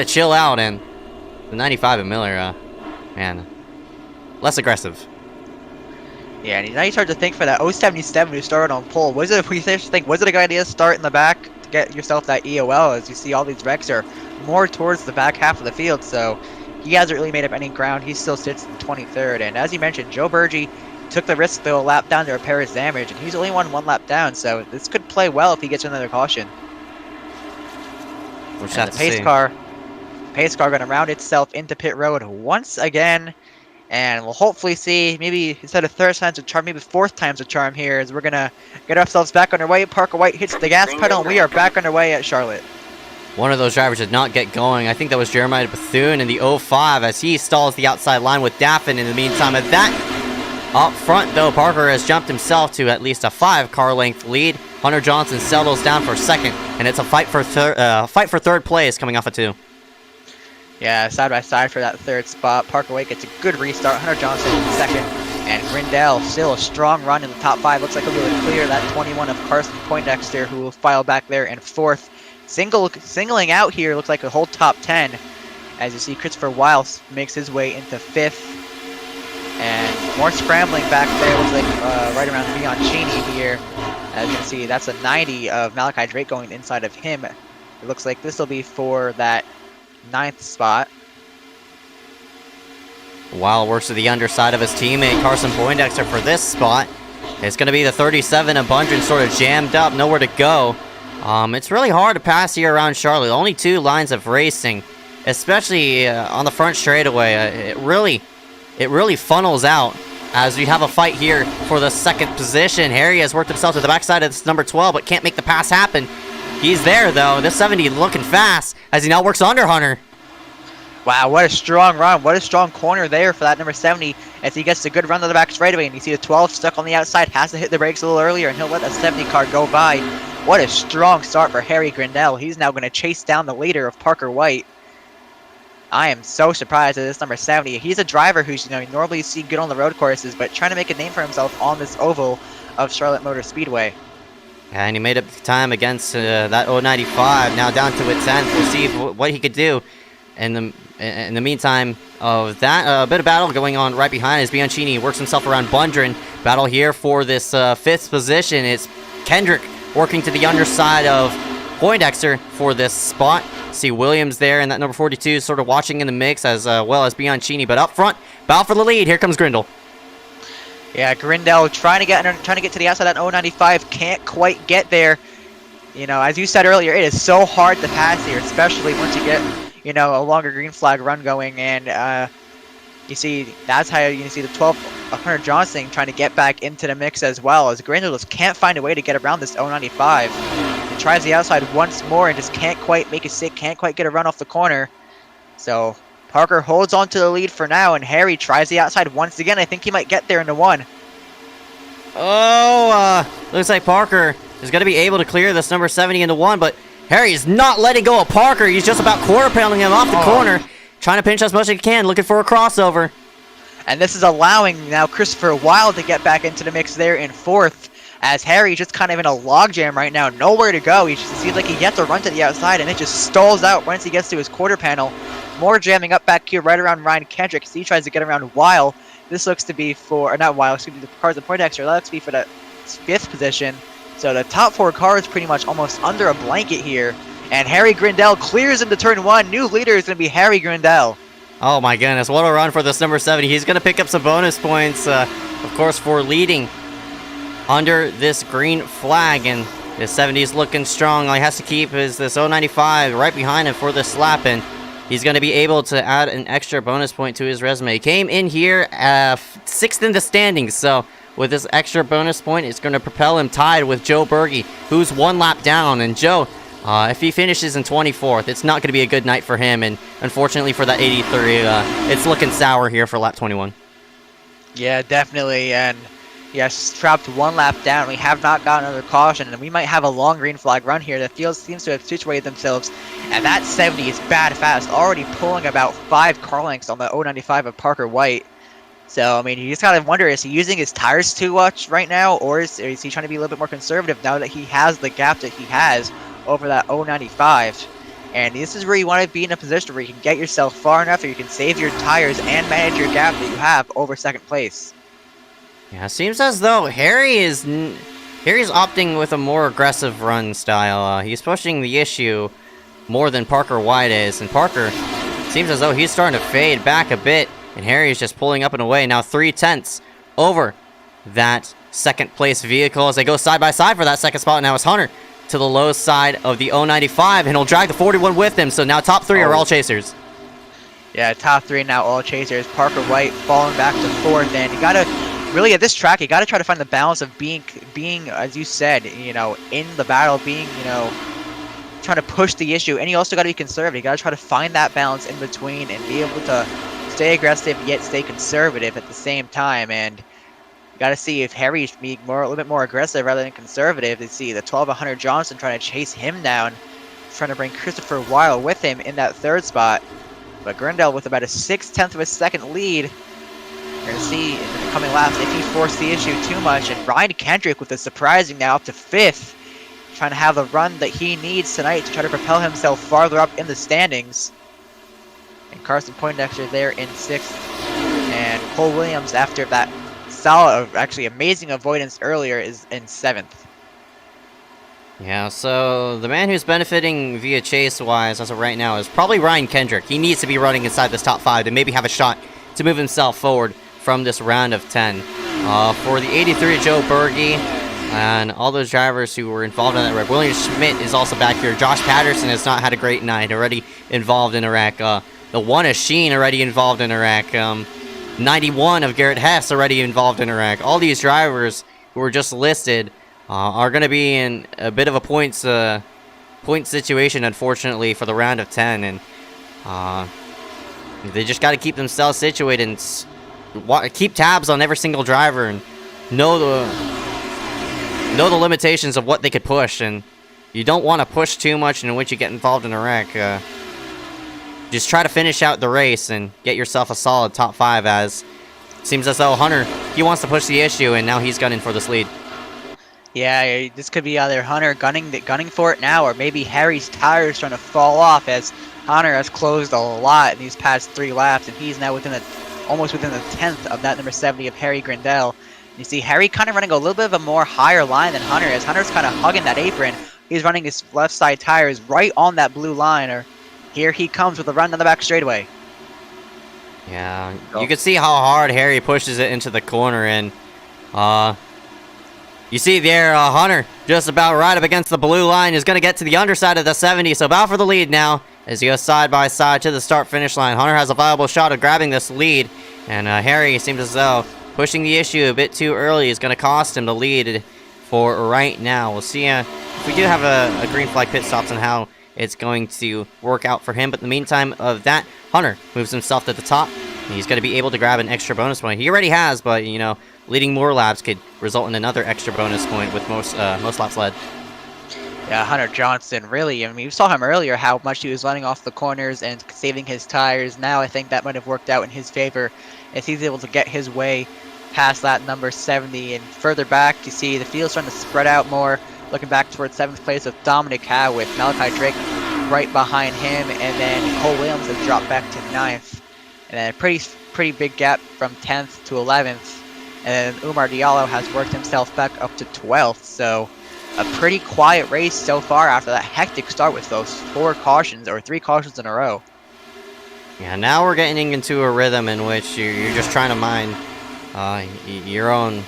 chill out, and the 95 of Miller, man, less aggressive. Yeah, and now you start to think for that 077 who started on pole, was it a good idea to start in the back to get yourself that EOL, as you see all these wrecks are more towards the back half of the field, so he hasn't really made up any ground. He still sits in 23rd, and as you mentioned, Joe Burgee took the risk to go a lap down to repair his damage, and he's only won 1 lap down, so this could play well if he gets another caution. We'll just have to see. Pace car going to round itself into pit road once again. And we'll hopefully see, maybe instead of 3rd time's a charm, maybe 4th time's a charm here, as we're going to get ourselves back underway. Parker White hits the gas pedal, and we are back underway at Charlotte. One of those drivers did not get going. I think that was Jeremiah Bethune in the 05 as he stalls the outside line with Daffin in the meantime. At that up front, though, Parker has jumped himself to at least a 5-car length lead. Hunter Johnson settles down for 2nd, and it's a fight for 3rd place coming off of 2. Yeah, side by side for that 3rd spot. Parker White gets a good restart. Hunter Johnson in 2nd. And Grindell still a strong run in the top 5. Looks like he'll be able to clear that 21 of Carson Poindexter, who will file back there in 4th. Singling out here looks like a whole top 10. As you see, Christopher Wiles makes his way into 5th. And more scrambling back there. Looks like right around Leon Cheney here. As you can see, that's a 90 of Malachi Drake going inside of him. It looks like this will be for that 9th spot. Wild works to the underside of his teammate Carson Poindexter for this spot. It's going to be the 37 of Bundren sort of jammed up, nowhere to go. It's really hard to pass here around Charlotte. Only 2 lines of racing, especially on the front straightaway. It really funnels out as we have a fight here for the second position. Harry has worked himself to the backside of this number 12, but can't make the pass happen. He's there, though. This 70 looking fast as he now works under Hunter. Wow, what a strong run. What a strong corner there for that number 70 as he gets a good run to the back straightaway. And you see the 12 stuck on the outside, has to hit the brakes a little earlier, and he'll let that 70 car go by. What a strong start for Harry Grindell. He's now going to chase down the leader of Parker White. I am so surprised at this number 70. He's a driver who's, you normally see good on the road courses, but trying to make a name for himself on this oval of Charlotte Motor Speedway. And he made up time against that 095. Now down to a 10th. We'll see what he could do. In the meantime of that, bit of battle going on right behind as Bianchini works himself around Bundren. Battle here for this 5th position. It's Kendrick working to the underside of Poindexter for this spot. See Williams there and that number 42 sort of watching in the mix as well as Bianchini. But up front, battle for the lead. Here comes Grindel. Yeah, Grindell trying to get to the outside of that 095, can't quite get there. As you said earlier, it is so hard to pass here, especially once you get, a longer green flag run going. And you see, that's how you see the 12 Hunter Johnson trying to get back into the mix as well, as Grindell just can't find a way to get around this 095. He tries the outside once more and just can't quite make a stick, can't quite get a run off the corner. So Parker holds on to the lead for now, and Harry tries the outside once again. I think he might get there in the 1. Looks like Parker is going to be able to clear this number 70 into 1, but Harry is not letting go of Parker. He's just about quarter-pounding him off the corner, trying to pinch as much as he can, looking for a crossover. And this is allowing now Christopher Wilde to get back into the mix there in 4th, as Harry's just kind of in a logjam right now, nowhere to go. He just seems like he gets to run to the outside, and it just stalls out once he gets to his quarter panel. More jamming up back here right around Ryan Kendrick as he tries to get around Weil. This looks to be for, or not Weil, excuse me, the cars of Poindexter. That looks to be for the 5th position. So the top 4 cars pretty much almost under a blanket here. And Harry Grindell clears into turn 1. New leader is going to be Harry Grindell. Oh my goodness, what a run for this number 70. He's going to pick up some bonus points, of course, for leading under this green flag. And the 70 is looking strong. All he has to keep is this 095 right behind him for the slap, and he's going to be able to add an extra bonus point to his resume. He came in here 6th in the standings, so with this extra bonus point, it's going to propel him tied with Joe Berge, who's 1 lap down. And Joe, if he finishes in 24th, it's not going to be a good night for him. And unfortunately for that 83, it's looking sour here for lap 21. Yeah, definitely. And yes, trapped 1 lap down. We have not gotten another caution, and we might have a long green flag run here. The field seems to have situated themselves. And that 70 is bad fast, already pulling about 5 car lengths on the 095 of Parker White. So, I mean, you just gotta wonder, is he using his tires too much right now, or is he trying to be a little bit more conservative now that he has the gap that he has over that 095? And this is where you want to be in a position where you can get yourself far enough that you can save your tires and manage your gap that you have over 2nd place. Yeah, it seems as though Harry's opting with a more aggressive run style. He's pushing the issue more than Parker White is, and Parker seems as though he's starting to fade back a bit. And Harry is just pulling up and away. Now 3/10 over that 2nd place vehicle as they go side by side for that 2nd spot. Now it's Hunter to the low side of the 095, and he'll drag the 41 with him. So now top 3 are all chasers. Yeah, top 3 now all chasers. Parker White falling back to 4th, and you gotta really at this track, you gotta try to find the balance of being as you said, in the battle, being trying to push the issue, and you also gotta be conservative. You gotta try to find that balance in between and be able to stay aggressive yet stay conservative at the same time. And you got to see if Harry's being a little bit more aggressive rather than conservative. To see the 12 Hunter Johnson trying to chase him down, trying to bring Christopher Weil with him in that 3rd spot. But Grindell with about a 6/10 of a second lead. We're going to see in the coming laps if he forced the issue too much. And Ryan Kendrick with a surprising now up to 5th, trying to have the run that he needs tonight to try to propel himself farther up in the standings. And Carson Poindexter there in 6th. And Cole Williams, after that solid, actually amazing avoidance earlier, is in 7th. Yeah, so the man who's benefiting via chase-wise as of right now is probably Ryan Kendrick. He needs to be running inside this top 5 to maybe have a shot to move himself forward from this round of 10. For the 83, Joe Berge, And all those drivers who were involved in that wreck. William Schmidt is also back here. Josh Patterson has not had a great night, already involved in a wreck. The one of Sheen already involved in a wreck. 91 of Garrett Hess already involved in a wreck. All these drivers who were just listed are going to be in a bit of a point situation, unfortunately, for the round of 10. And they just got to keep themselves situated and keep tabs on every single driver and know the limitations of what they could push. And you don't want to push too much in which you get involved in a wreck. Just try to finish out the race and get yourself a solid top 5, as it seems as though Hunter, he wants to push the issue, and now he's gunning for this lead. Yeah, this could be either Hunter gunning for it now, or maybe Harry's tires trying to fall off, as Hunter has closed a lot in these past 3 laps, and he's now almost within the 10th of that number 70 of Harry Grindel. You see Harry kind of running a little bit of a more higher line than Hunter, as Hunter's kind of hugging that apron. He's running his left side tires right on that blue line. Or here he comes with a run down the back straightaway. Yeah, you can see how hard Harry pushes it into the corner, and you see there, Hunter just about right up against the blue line is going to get to the underside of the 70, so about for the lead now as he goes side by side to the start-finish line. Hunter has a viable shot of grabbing this lead, and Harry seems as though pushing the issue a bit too early is going to cost him the lead for right now. We'll see if we do have a green flag pit stops and how it's going to work out for him. But in the meantime of that, Hunter moves himself to the top. He's going to be able to grab an extra bonus point. He already has, but, you know, leading more laps could result in another extra bonus point with most laps led. Yeah, Hunter Johnson, really, I mean, we saw him earlier how much he was running off the corners and saving his tires. Now I think that might have worked out in his favor as he's able to get his way past that number 70. And further back, you see the field's starting to spread out more, looking back towards 7th place with Dominic Howe, with Malachi Drake right behind him, and then Cole Williams has dropped back to 9th. And then a pretty big gap from 10th to 11th. And then Umar Diallo has worked himself back up to 12th. So a pretty quiet race so far after that hectic start with those 3 cautions in a row. Yeah, now we're getting into a rhythm in which you're just trying to mind your own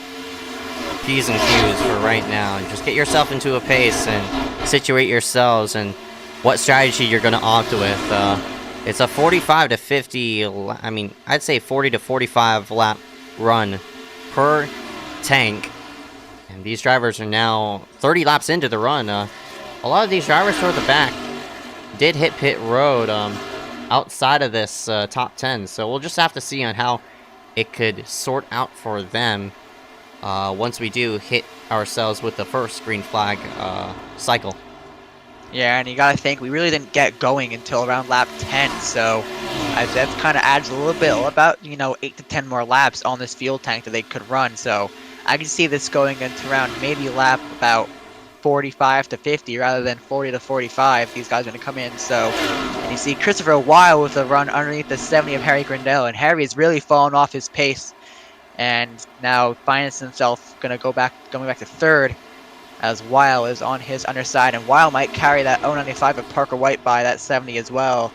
P's and Q's for right now. And just get yourself into a pace and situate yourselves and what strategy you're going to opt with. It's a 45 to 50, I mean, I'd say 40 to 45 lap run per tank. And these drivers are now 30 laps into the run. A lot of these drivers toward the back did hit pit road outside of this top 10. So we'll just have to see on how it could sort out for them once we do hit ourselves with the first green flag cycle. Yeah, and you gotta think, we really didn't get going until around lap 10, so that kind of adds a little bit, about, 8 to 10 more laps on this fuel tank that they could run. So I can see this going into around maybe lap about 45 to 50 rather than 40 to 45. These guys are going to come in. So, and you see Christopher Weil with a run underneath the 70 of Harry Grindel, and Harry has really fallen off his pace, and now finds himself going back to 3rd, as Weil is on his underside, and Weil might carry that 095 of Parker White by that 70 as well,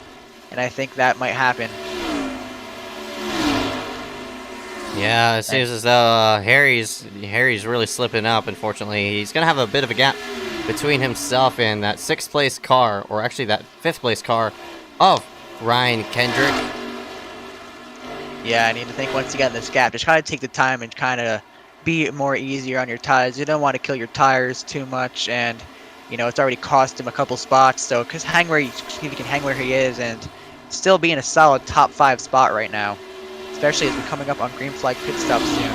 and I think that might happen. Yeah, it seems as though Harry's really slipping up, unfortunately. He's going to have a bit of a gap between himself and that 6th place car, or actually that 5th place car of Ryan Kendrick. Yeah, I need to think once again this gap. Just try to take the time and kind of be more easier on your tires. You don't want to kill your tires too much, and it's already cost him a couple spots. So see if he can hang where he is and still be in a solid top 5 spot right now, especially as we're coming up on green flag pit stop soon.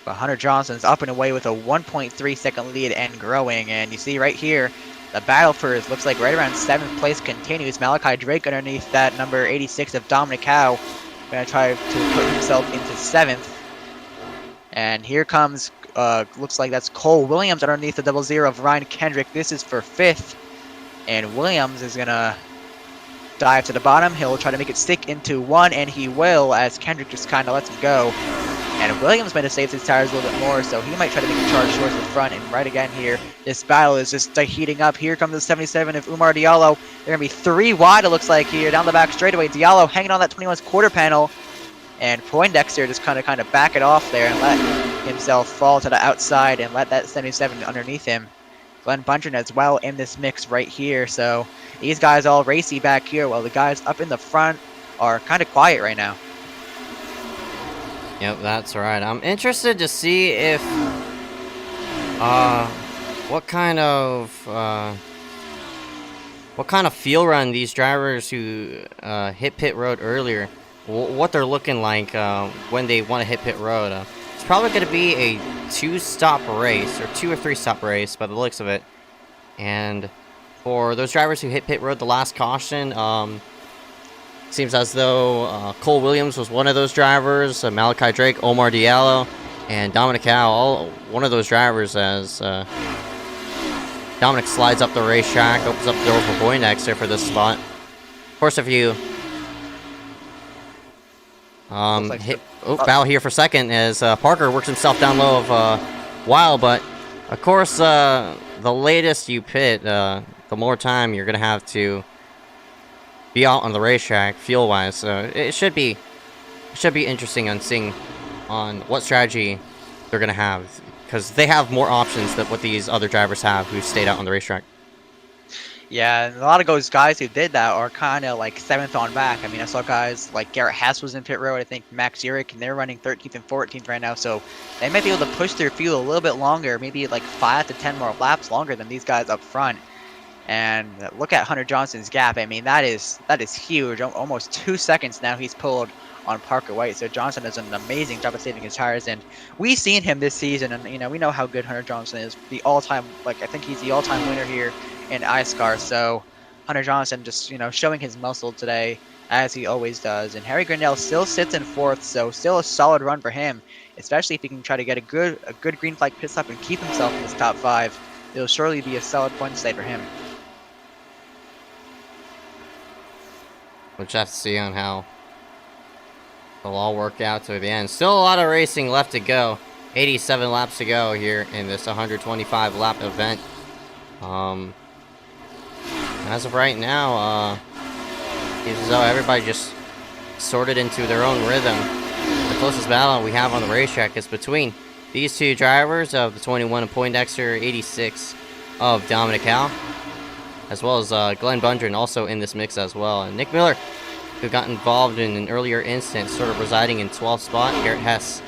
But Hunter Johnson's up and away with a 1.3 second lead and growing, and you see right here the battle for looks like right around 7th place continues. Malachi Drake underneath that number 86 of Dominic Howe, going to try to put himself into 7th. And here comes, looks like that's Cole Williams underneath the 00 of Ryan Kendrick. This is for 5th. And Williams is going to dive to the bottom. He'll try to make it stick into 1, and he will, as Kendrick just kind of lets him go. And Williams might have saved his tires a little bit more, so he might try to make a charge towards the front. And right again here, this battle is just heating up. Here comes the 77 of Umar Diallo. They're going to be 3 wide, it looks like, here down the back straightaway. Diallo hanging on that 21's quarter panel. And Poindexter just kind of back it off there and let himself fall to the outside and let that 77 underneath him. Glenn Bundren as well in this mix right here. So these guys all racy back here while the guys up in the front are kind of quiet right now. Yep, that's right. I'm interested to see if what kind of feel run these drivers who hit pit road earlier, what they're looking like when they want to hit pit road. It's probably going to be a 2-stop race, or 2 or 3-stop race by the looks of it. And for those drivers who hit pit road the last caution, seems as though Cole Williams was one of those drivers, Malachi Drake, Omar Diallo, and Dominic Howe, all one of those drivers as Dominic slides up the racetrack, opens up the door for Poindexter for this spot. Of course, if you battle here for second as Parker works himself down low of Wild, but of course the latest you pit, the more time you're gonna have to be out on the racetrack fuel-wise. So it should be interesting on seeing on what strategy they're gonna have, because they have more options than what these other drivers have who stayed out on the racetrack. Yeah, and a lot of those guys who did that are kind of like 7th on back. I mean, I saw guys like Garrett Hess was in pit road, I think Max Urich, and they're running 13th and 14th right now, so they might be able to push their fuel a little bit longer, maybe like 5 to 10 more laps longer than these guys up front. And look at Hunter Johnson's gap. I mean, that is huge. Almost 2 seconds now he's pulled on Parker White. So Johnson does an amazing job of saving his tires, and we've seen him this season, and we know how good Hunter Johnson is. The all-time, I think he's the all-time winner here in iSCAR. So Hunter Johnson just showing his muscle today as he always does. And Harry Grinnell still sits in 4th, so still a solid run for him, especially if he can try to get a good green flag pit stop and keep himself in this top 5. It'll surely be a solid point state for him. We'll just have to see on how it'll all work out to the end. Still a lot of racing left to go. 87 laps to go here in this 125 lap event. As of right now, seems as though everybody just sorted into their own rhythm. The closest battle we have on the racetrack is between these two drivers of the 21 of Poindexter, 86 of Dominic Howe, as well as Glenn Bundren also in this mix as well. And Nick Miller, who got involved in an earlier incident, sort of residing in 12th spot. Garrett Hess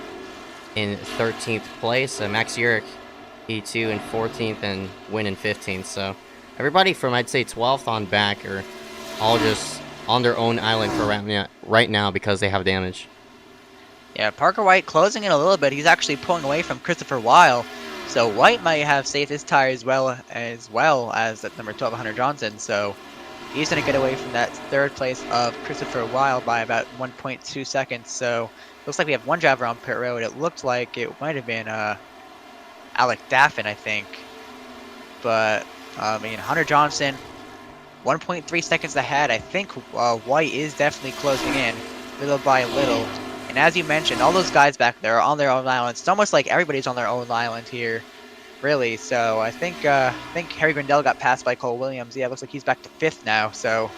in 13th place. Max Urich, E2 in 14th, and Win in 15th. So everybody from, I'd say, 12th on back are all just on their own island for right now because they have damage. Yeah, Parker White closing in a little bit. He's actually pulling away from Christopher Weil. So White might have saved his tire as well as that number 12, Hunter Johnson. So he's going to get away from that 3rd place of Christopher Weil by about 1.2 seconds. So looks like we have one driver on pit road. It looked like it might have been Alec Daffin, I think. But I mean, Hunter Johnson, 1.3 seconds ahead. I think White is definitely closing in little by little. And as you mentioned, all those guys back there are on their own island. It's almost like everybody's on their own island here, really. So I think Harry Grindell got passed by Cole Williams. Yeah, it looks like he's back to 5th now. So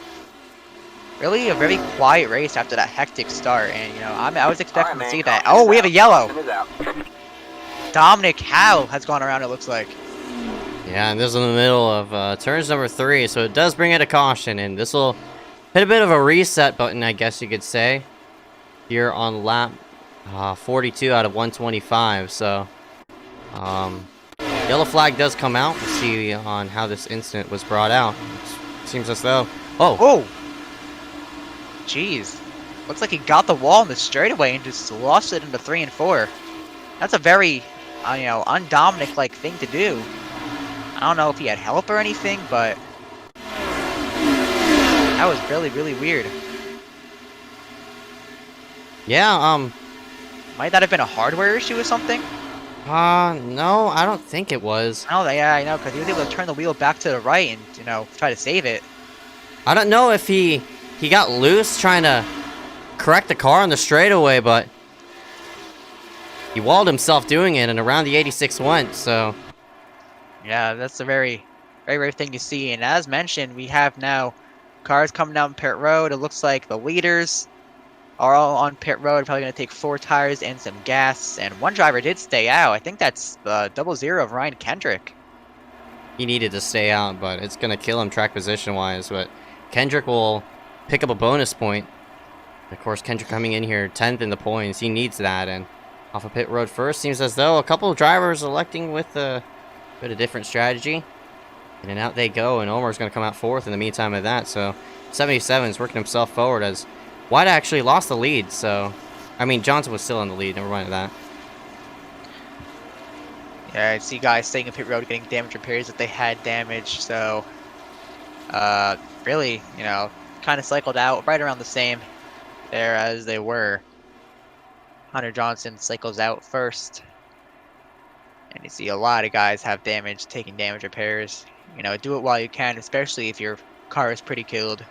really a very quiet race after that hectic start. And I was expecting to see that. Oh, we have a yellow. Dominic Howe has gone around, it looks like. Yeah, and this is in the middle of turns number 3, so it does bring it a caution, and this will hit a bit of a reset button, I guess you could say, here on lap 42 out of 125. So yellow flag does come out. We'll see on how this incident was brought out. It seems as though Jeez, looks like he got the wall in the straightaway and just lost it into 3 and 4. That's a very un-Dominic-like thing to do. I don't know if he had help or anything, but that was really, really weird. Yeah, might that have been a hardware issue or something? No, I don't think it was. Oh, yeah, I know, because he was able to turn the wheel back to the right and, try to save it. I don't know if he got loose trying to correct the car on the straightaway, but he walled himself doing it, and around the 86 went, so... Yeah, that's a very, very rare thing to see. And as mentioned, we have now cars coming down pit road. It looks like the leaders are all on pit road, probably going to take 4 tires and some gas. And one driver did stay out. I think that's the 00 of Ryan Kendrick. He needed to stay out, but it's going to kill him track position-wise. But Kendrick will pick up a bonus point. Of course, Kendrick coming in here 10th in the points. He needs that. And off of pit road first, seems as though a couple of drivers electing with a bit of different strategy. In and out they go, and Omar's going to come out 4th in the meantime of that. So 77 is working himself forward as White actually lost the lead. So, I mean, Johnson was still in the lead. Never mind that. Yeah, I see guys staying in pit road getting damage repairs if they had damage. So, really, you know, kind of cycled out right around the same there as they were. Hunter Johnson cycles out first. And you see a lot of guys have damage, taking damage repairs. You know, do it while you can, especially if your car is pretty killed.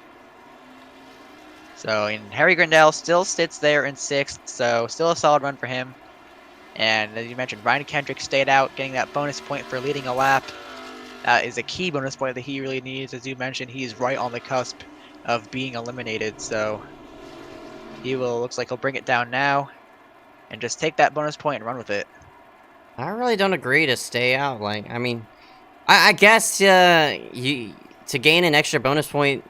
So, and Harry Grindell still sits there in 6th, so still a solid run for him. And as you mentioned, Ryan Kendrick stayed out, getting that bonus point for leading a lap. That is a key bonus point that he really needs. As you mentioned, he's right on the cusp of being eliminated, so he will, looks like he'll bring it down now and just take that bonus point and run with it. I really don't agree to stay out. Like, I mean, I guess to gain an extra bonus point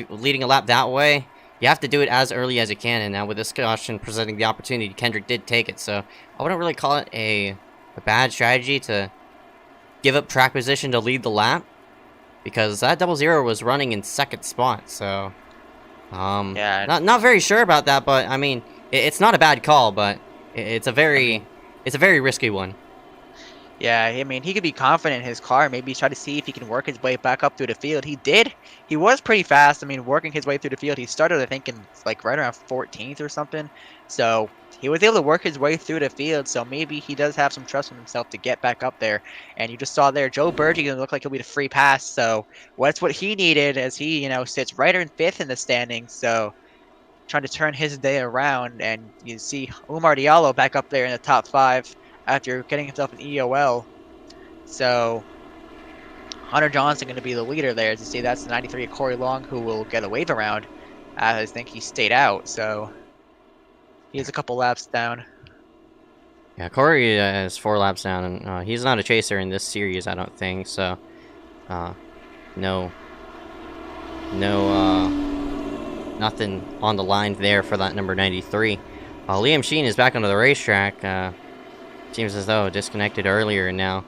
leading a lap that way, you have to do it as early as you can. And now with this caution presenting the opportunity, Kendrick did take it. So I wouldn't really call it a bad strategy to give up track position to lead the lap, because that 00 was running in 2nd spot. So yeah, not very sure about that. But I mean, it's not a bad call, but it's a very risky one. Yeah, I mean, he could be confident in his car, maybe try to see if he can work his way back up through the field. He did. He was pretty fast. I mean, working his way through the field. He started, I think, in like right around 14th or something. So he was able to work his way through the field. So maybe he does have some trust in himself to get back up there. And you just saw there, Joe Burgee going to look like he'll be the free pass. So that's what he needed, as he, you know, sits right in 5th in the standings. So trying to turn his day around, and you see Umar Diallo back up there in the top 5 after getting himself an EOL. So Hunter Johnson going to be the leader there. As you see, that's the 93 of Corey Long, who will get a wave around. I think he stayed out, so he's a couple laps down. Yeah, Corey is 4 laps down, and he's not a chaser in this series, I don't think. So, nothing on the line there for that number 93. Liam Sheen is back onto the racetrack. Seems as though disconnected earlier, and now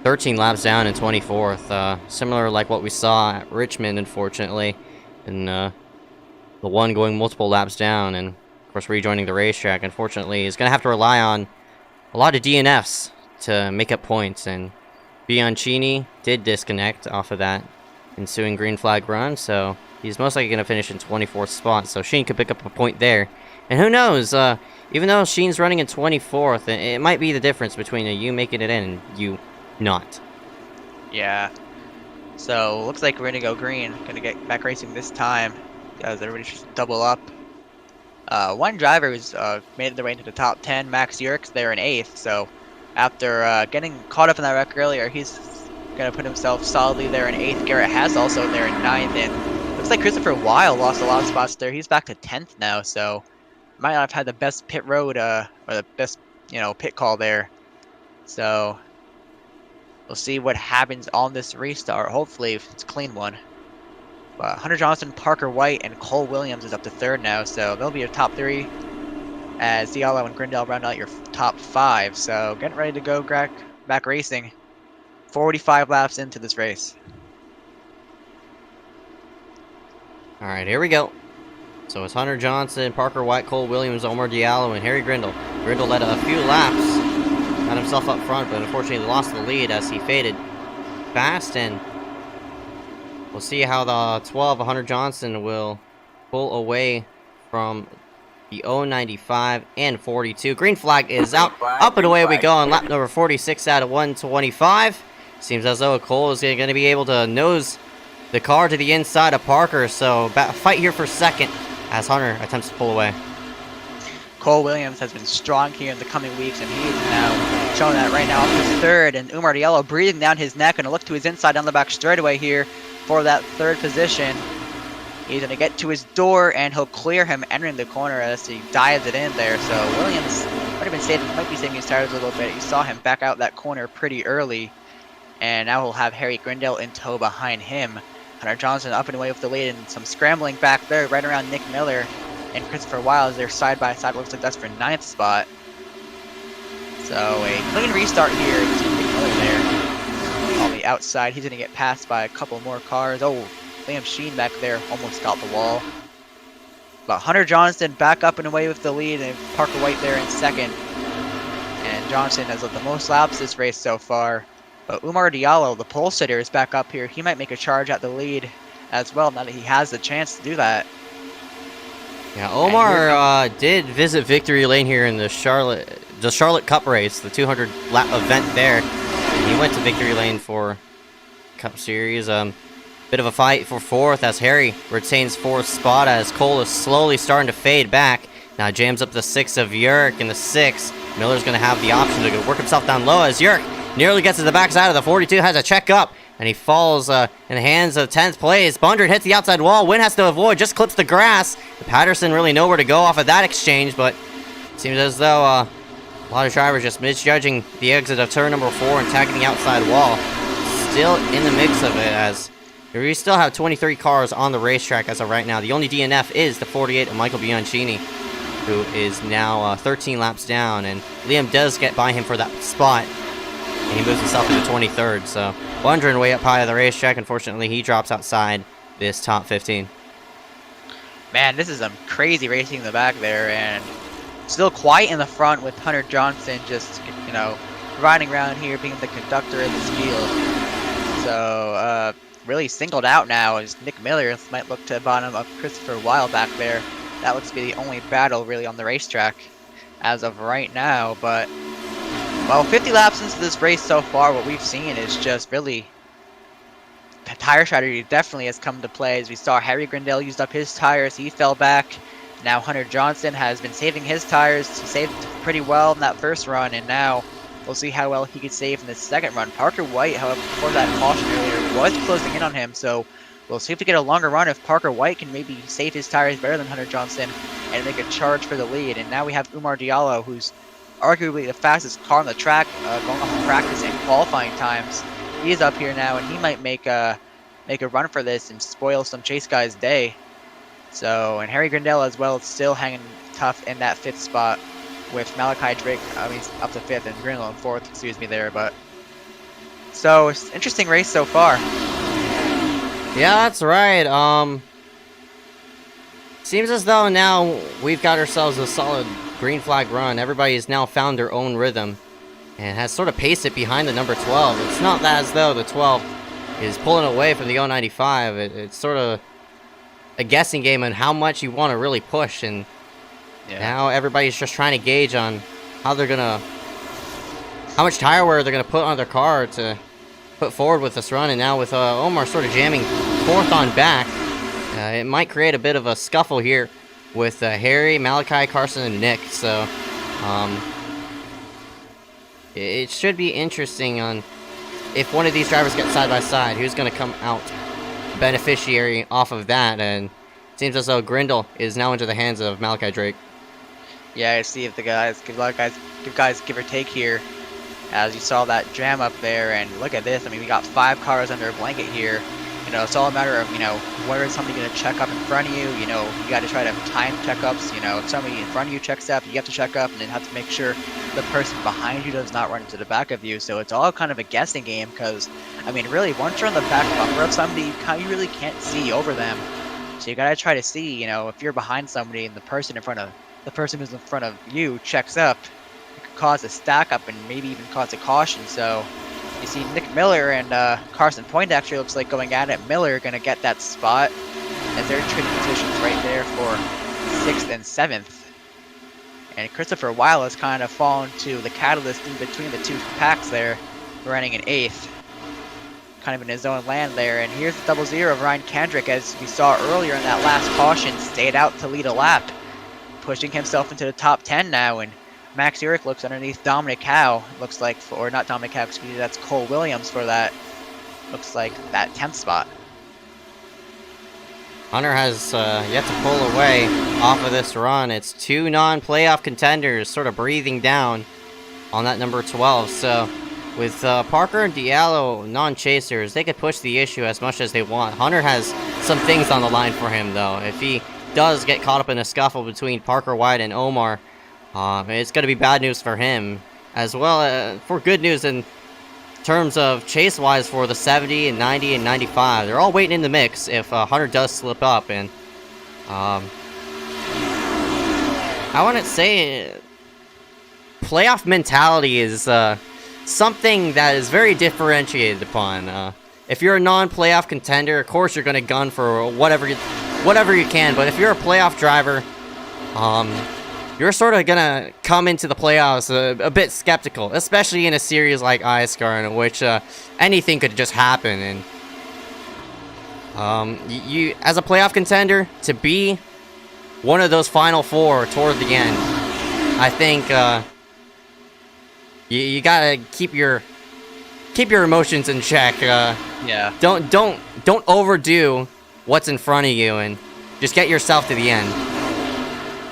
13 laps down in 24th. Similar like what we saw at Richmond, unfortunately, and the one going multiple laps down, and of course rejoining the racetrack. Unfortunately, is going to have to rely on a lot of DNFs to make up points, and Bianchini did disconnect off of that ensuing green flag run, so he's most likely going to finish in 24th spot. So Sheen could pick up a point there, and who knows? Even though Sheen's running in 24th, it might be the difference between you making it in and you not. Yeah. So looks like we're gonna go green. Gonna get back racing this time, as everybody should double up. One driver who's made their way into the top 10, Max Yerkes, there in 8th. So after getting caught up in that wreck earlier, he's gonna put himself solidly there in 8th. Garrett Hess also there in 9th, and looks like Christopher Weil lost a lot of spots there. He's back to 10th now, so might not have had the best pit road or the best, you know, pit call there. So we'll see what happens on this restart. Hopefully it's a clean one. But Hunter Johnson, Parker White, and Cole Williams is up to 3rd now, so they'll be your top 3, as Diallo and Grindell round out your top 5. So getting ready to go back racing. 45 laps into this race. Alright, here we go. So it's Hunter Johnson, Parker White, Cole Williams, Omar Diallo, and Harry Grindell. Grindell led a few laps, got himself up front, but unfortunately lost the lead as he faded fast, and we'll see how the 12 Hunter Johnson will pull away from the 095 and 42. Green flag is out, up and away we go on lap number 46 out of 125. Seems as though Cole is going to be able to nose the car to the inside of Parker, so fight here for 2nd as Hunter attempts to pull away. Cole Williams has been strong here in the coming weeks, and he is now showing that right now up to 3rd, and Umar Diallo breathing down his neck, and a look to his inside down the back straightaway here for that 3rd position. He's going to get to his door, and he'll clear him entering the corner as he dives it in there. So Williams might be saving his tires a little bit. You saw him back out that corner pretty early. And now he'll have Harry Grindle in tow behind him. Hunter Johnson up and away with the lead, and some scrambling back there right around Nick Miller and Christopher Wiles. They're side by side. Looks like that's for 9th spot. So a clean restart here. You see Nick Miller there on the outside. He's going to get passed by a couple more cars. Oh, Liam Sheen back there almost got the wall. But Hunter Johnson back up and away with the lead, and Parker White there in second. And Johnson has led the most laps this race so far. But Umar Diallo, the pole sitter, is back up here. He might make a charge at the lead as well, now that he has the chance to do that. Yeah, Omar did visit victory lane here in the Charlotte Cup race, the 200 lap event there. And he went to victory lane for Cup Series. Bit of a fight for 4th as Harry retains 4th spot as Cole is slowly starting to fade back. Now jams up the 6 of Yerk in the 6. Miller's going to have the option to work himself down low as Yerk nearly gets to the backside of the 42, has a check up, and he falls in the hands of 10th place. Bundard hits the outside wall. Wynn has to avoid, just clips the grass. Patterson really nowhere to go off of that exchange, but it seems as though a lot of drivers just misjudging the exit of turn number 4 and tagging the outside wall. Still in the mix of it as we still have 23 cars on the racetrack as of right now. The only DNF is the 48 of Michael Bianchini, who is now 13 laps down, and Liam does get by him for that spot, and he moves himself into 23rd. So wondering way up high of the racetrack. Unfortunately, he drops outside this top 15. Man, this is some crazy racing in the back there, and still quiet in the front with Hunter Johnson just, you know, riding around here, being the conductor of this field. So, really singled out now as Nick Miller might look to bottom of Christopher Weil back there. That looks to be the only battle really on the racetrack as of right now. But, well, 50 laps into this race so far, what we've seen is just really tire strategy definitely has come to play. As we saw, Harry Grindle used up his tires, he fell back. Now Hunter Johnson has been saving his tires. He saved pretty well in that first run, and now we'll see how well he could save in the second run. Parker White, however, before that caution earlier, was closing in on him, so we'll see if we get a longer run if Parker White can maybe save his tires better than Hunter Johnson and make a charge for the lead. And now we have Umar Diallo, who's arguably the fastest car on the track, going off of practice and qualifying times. He's up here now, and he might make a run for this and spoil some chase guys' day. So, and Harry Grindle as well is still hanging tough in that 5th spot, with Malachi Drake, he's up to 5th and Grindle in 4th, excuse me there, but so it's an interesting race so far. Yeah, that's right. Seems as though now we've got ourselves a solid green flag run. Everybody has now found their own rhythm and has sort of paced it behind the number 12. It's not that as though the 12 is pulling away from the 095. It's sort of a guessing game on how much you want to really push, and now everybody's just trying to gauge on how much tire wear they're gonna put on their car to put forward with this run. And now with Omar sort of jamming 4th on back, it might create a bit of a scuffle here with Harry, Malachi, Carson, and Nick. So it should be interesting on if one of these drivers get side by side, who's gonna come out beneficiary off of that. And it seems as though Grindle is now into the hands of Malachi Drake. Yeah, I see if the guys give give or take here, as you saw that jam up there. And look at this, I mean, we got 5 cars under a blanket here. You know, it's all a matter of, you know, where is somebody going to check up in front of you. You know, you got to try to time checkups. You know, if somebody in front of you checks up, you have to check up, and then have to make sure the person behind you does not run into the back of you. So it's all kind of a guessing game, because, I mean, really, once you're on the back bumper of somebody, you really can't see over them. So you got to try to see, you know, if you're behind somebody and the person who's in front of you checks up, it could cause a stack up and maybe even cause a caution. So you see Nick Miller and Carson Point actually looks like going at it. Miller going to get that spot as they're trading positions right there for 6th and 7th. And Christopher Weil has kind of fallen to the catalyst in between the 2 packs there, running in 8th. Kind of in his own land there. And here's the 00 of Ryan Kendrick, as we saw earlier in that last caution, stayed out to lead a lap, pushing himself into the top 10 now. And Max Urich looks underneath Dominic Howe, looks like, or not Dominic Howe, excuse me, that's Cole Williams for that, looks like that 10th spot. Hunter has yet to pull away off of this run. It's two non-playoff contenders sort of breathing down on that number 12. So with Parker and Diallo non-chasers, they could push the issue as much as they want. Hunter has some things on the line for him, though. If he does get caught up in a scuffle between Parker White and Omar, it's going to be bad news for him, as well for good news in terms of chase-wise for the 70 and 90 and 95. They're all waiting in the mix if Hunter does slip up, and I wouldn't say playoff mentality is something that is very differentiated upon. If you're a non-playoff contender, of course you're going to gun for whatever you can, but if you're a playoff driver, you're sort of gonna come into the playoffs a bit skeptical, especially in a series like iSCAR, in which anything could just happen. And you, as a playoff contender, to be one of those final four toward the end, I think you gotta keep your emotions in check. Yeah. Don't overdo what's in front of you, and just get yourself to the end.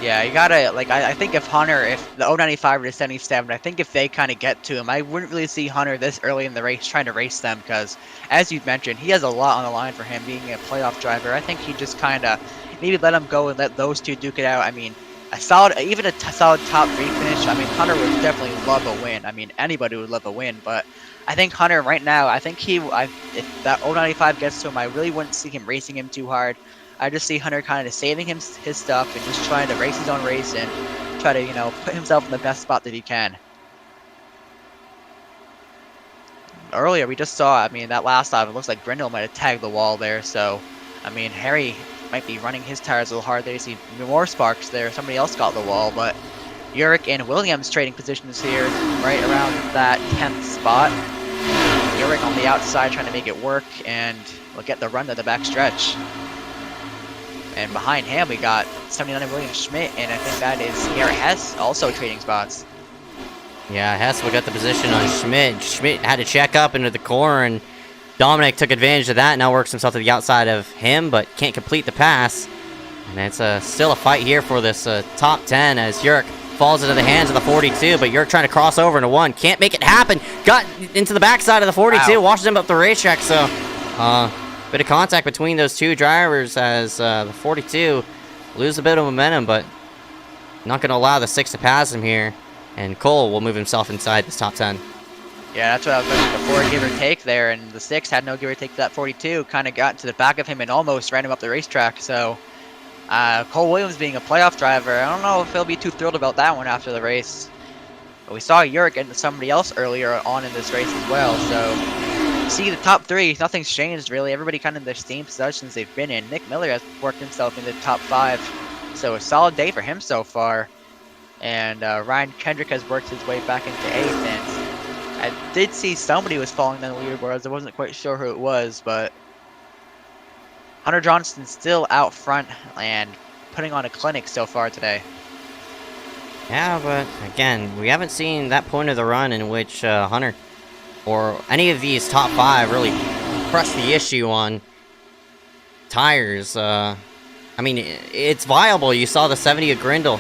Yeah, you gotta, like, I think if Hunter, if the 095 or the 77, I think if they kind of get to him, I wouldn't really see Hunter this early in the race trying to race them, because, as you mentioned, he has a lot on the line for him being a playoff driver. I think he just kind of maybe let him go and let those two duke it out. I mean, even a solid top 3 finish, I mean, Hunter would definitely love a win. I mean, anybody would love a win, but I think Hunter right now, I think if that 095 gets to him, I really wouldn't see him racing him too hard. I just see Hunter kind of saving his stuff and just trying to race his own race and try to, you know, put himself in the best spot that he can. Earlier, we just saw, I mean, that last lap, it looks like Brindle might have tagged the wall there, so, I mean, Harry might be running his tires a little hard there. You see more sparks there. Somebody else got the wall, but Uric and Williams trading positions here right around that 10th spot. Uric on the outside trying to make it work, and we'll get the run to the back stretch. And behind him, we got 79 William Schmidt, and I think that is Garrett Hess also trading spots. Yeah, Hess will get the position on Schmidt. Schmidt had to check up into the corner, and Dominic took advantage of that. Now works himself to the outside of him, but can't complete the pass. And it's still a fight here for this top 10 as Uric falls into the hands of the 42, but Uric trying to cross over into one. Can't make it happen. Got into the backside of the 42, Wow. washes him up the racetrack, so bit of contact between those two drivers as the 42 lose a bit of momentum, but not going to allow the 6 to pass him here. And Cole will move himself inside this top 10. Yeah, that's what I was mentioning before, give or take there, and the 6 had no give or take to that 42, kind of got to the back of him and almost ran him up the racetrack, so Cole Williams being a playoff driver, I don't know if he'll be too thrilled about that one after the race. But we saw Uric into somebody else earlier on in this race as well, so see the top 3, nothing's changed really, everybody kind of in their same positions they've been in. Nick Miller has worked himself into the top 5, so a solid day for him so far. And Ryan Kendrick has worked his way back into 8th, and I did see somebody was falling down the leaderboards. I wasn't quite sure who it was, but Hunter Johnston still out front and putting on a clinic so far today. Yeah, but again, we haven't seen that point of the run in which Hunter or any of these top 5 really press the issue on tires. I mean, it's viable. You saw the 70 of Grindle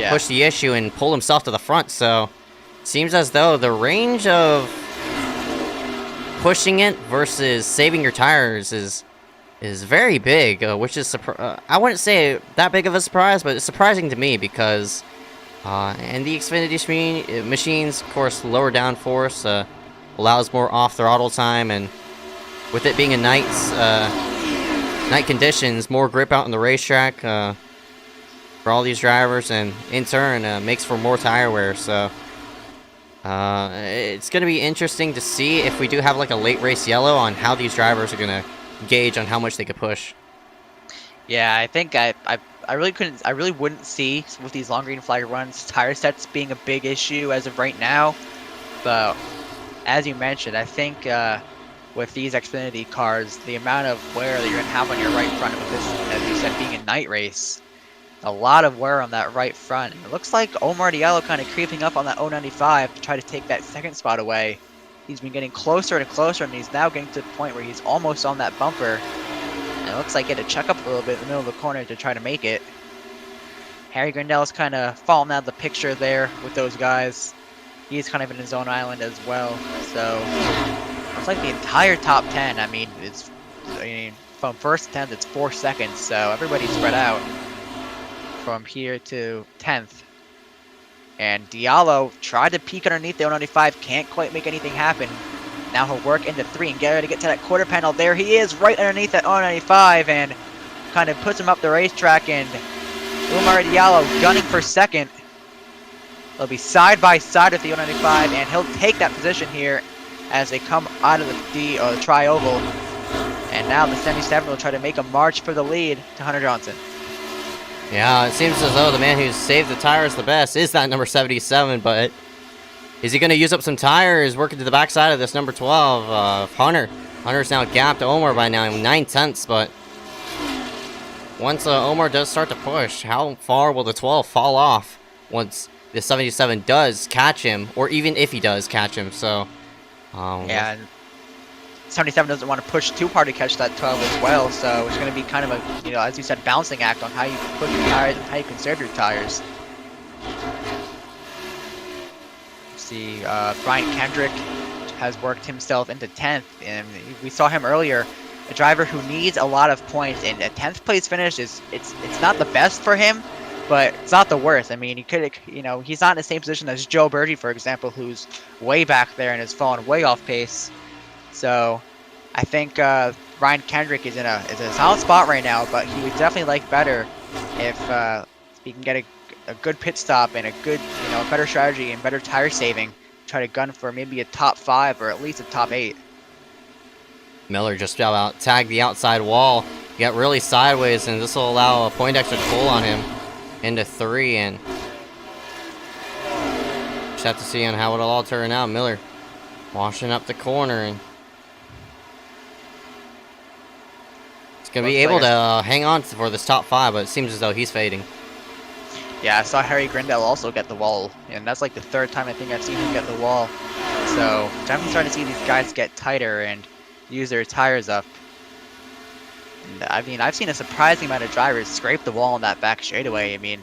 push the issue and pull himself to the front, so it seems as though the range of pushing it versus saving your tires is very big, which is I wouldn't say that big of a surprise, but it's surprising to me because and the Xfinity machines, of course, lower downforce allows more off throttle time, and with it being a night conditions, more grip out on the racetrack for all these drivers, and in turn makes for more tire wear. So it's going to be interesting to see if we do have like a late race yellow on how these drivers are going to gauge on how much they could push. Yeah, I think I really wouldn't see with these long green flag runs tire sets being a big issue as of right now. But as you mentioned, I think with these Xfinity cars, the amount of wear that you're going to have on your right front with this, as you said, being a night race, a lot of wear on that right front. And it looks like Omar Diallo kind of creeping up on that 095 to try to take that 2nd spot away. He's been getting closer and closer, and he's now getting to the point where he's almost on that bumper. And it looks like he had to chuck up a little bit in the middle of the corner to try to make it. Harry Grindel's kind of fallen out of the picture there with those guys. He's kind of in his own island as well. So looks like the entire top 10. I mean, from first to 10th, it's 4 seconds. So everybody's spread out from here to 10th. And Diallo tried to peek underneath the 095, can't quite make anything happen. Now he'll work into 3 and get ready to get to that quarter panel. There he is, right underneath that 095, and kind of puts him up the racetrack. And Umar Diallo gunning for second. They'll be side by side with the 095, and he'll take that position here as they come out of the tri-oval. And now the 77 will try to make a march for the lead to Hunter Johnson. Yeah, it seems as though the man who's saved the tires the best is that number 77, but is he going to use up some tires working to the backside of this number 12? Hunter. Hunter's now gapped Omar by now, 9/10, but once Omar does start to push, how far will the 12 fall off once the 77 does catch him, or even if he does catch him? So, yeah, and 77 doesn't want to push too hard to catch that 12 as well, so it's going to be kind of a, as you said, balancing act on how you push your tires and how you conserve your tires. See, Brian Kendrick has worked himself into 10th, and we saw him earlier, a driver who needs a lot of points, and a 10th place finish it's not the best for him, but it's not the worst. I mean, he could, he's not in the same position as Joe Birdie, for example, who's way back there and has fallen way off pace. So I think Ryan Kendrick is in a solid spot right now, but he would definitely like better if he can get a good pit stop and a good, better strategy and better tire saving. Try to gun for maybe a top 5 or at least a top 8. Miller just about tagged the outside wall. He got really sideways, and this will allow a Poindexter to pull on him into 3, and just have to see on how it'll all turn out. Miller washing up the corner, and he's going to be able to hang on for this top 5, but it seems as though he's fading. Yeah, I saw Harry Grindel also get the wall, and that's like the 3rd time I think I've seen him get the wall. So definitely starting to see these guys get tighter and use their tires up. And, I mean, I've seen a surprising amount of drivers scrape the wall on that back straightaway. I mean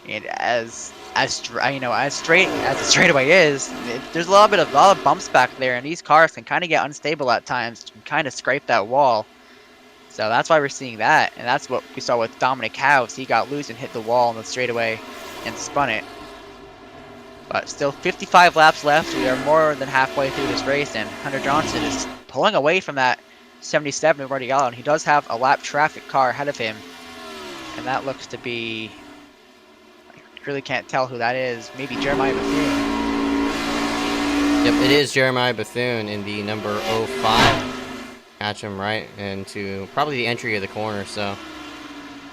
as straight as the straightaway is, there's a lot of bumps back there, and these cars can kind of get unstable at times and kind of scrape that wall. So that's why we're seeing that, and that's what we saw with Dominic House. He got loose and hit the wall on the straightaway and spun it. But still 55 laps left. We are more than halfway through this race, and Hunter Johnson is pulling away from that 77 Guardiola, and he does have a lap traffic car ahead of him. And that looks to be, I really can't tell who that is. Maybe Jeremiah Bethune. Yep, it is Jeremiah Bethune in the number 05. Catch him right into probably the entry of the corner, so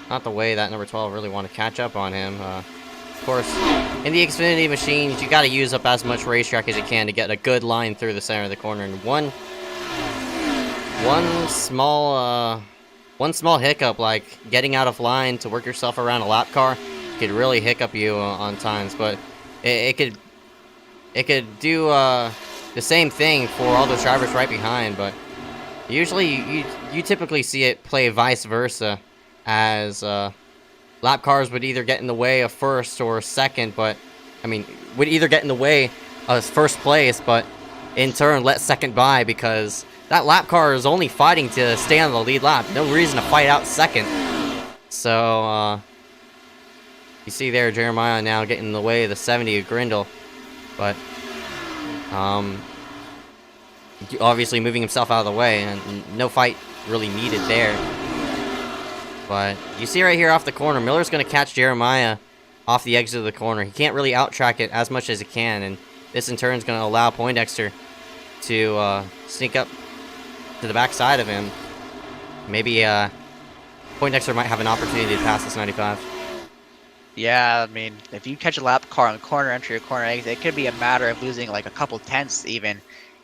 not the way that number 12 really want to catch up on him. Of course, in the Xfinity machines, you got to use up as much racetrack as you can to get a good line through the center of the corner. And one small hiccup, like getting out of line to work yourself around a lap car, could really hiccup you on times. But it could do the same thing for all those drivers right behind, but usually, you typically see it play vice versa, as lap cars would either get in the way of first or second, but, would either get in the way of first place, but in turn let second by, because that lap car is only fighting to stay on the lead lap. No reason to fight out second. So, you see there Jeremiah now getting in the way of the 70 of Grindel, but, obviously moving himself out of the way, and no fight really needed there. But you see right here off the corner, Miller's going to catch Jeremiah off the exit of the corner. He can't really out-track it as much as he can, and this in turn is going to allow Poindexter to sneak up to the back side of him. Maybe Poindexter might have an opportunity to pass this 95. Yeah, I mean, if you catch a lap car on the corner entry or corner exit, it could be a matter of losing like a couple tenths even.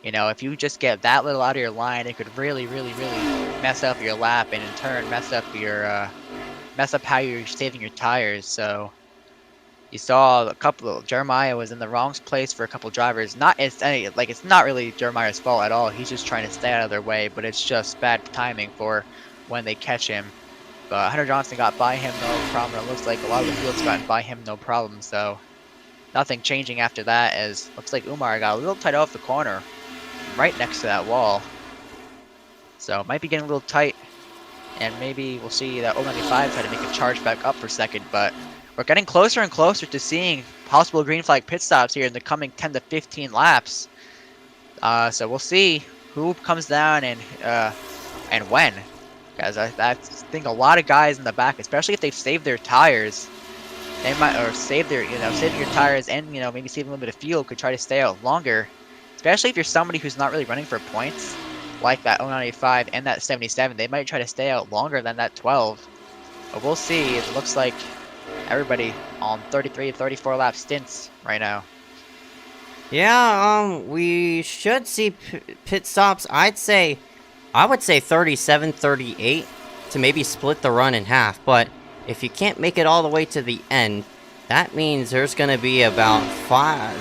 If you just get that little out of your line, it could really, really, really mess up your lap, and in turn mess up how you're saving your tires. So you saw Jeremiah was in the wrong place for a couple drivers. It's not really Jeremiah's fault at all. He's just trying to stay out of their way, but it's just bad timing for when they catch him. But Hunter Johnson got by him no problem. It looks like a lot of the field's gotten by him no problem. So nothing changing after that, as looks like Umar got a little tight off the corner right next to that wall. So it might be getting a little tight. And maybe we'll see that 095 try to make a charge back up for second. But we're getting closer and closer to seeing possible green flag pit stops here in the coming 10 to 15 laps. So we'll see who comes down and when. Because I think a lot of guys in the back, especially if they've saved their tires, they might, or save their, saving your tires and, maybe saving a little bit of fuel, could try to stay out longer. Especially if you're somebody who's not really running for points, like that 095 and that 77, they might try to stay out longer than that 12. But we'll see. It looks like everybody on 33, 34 lap stints right now. Yeah, we should see pit stops. I would say 37, 38 to maybe split the run in half. But if you can't make it all the way to the end, that means there's going to be about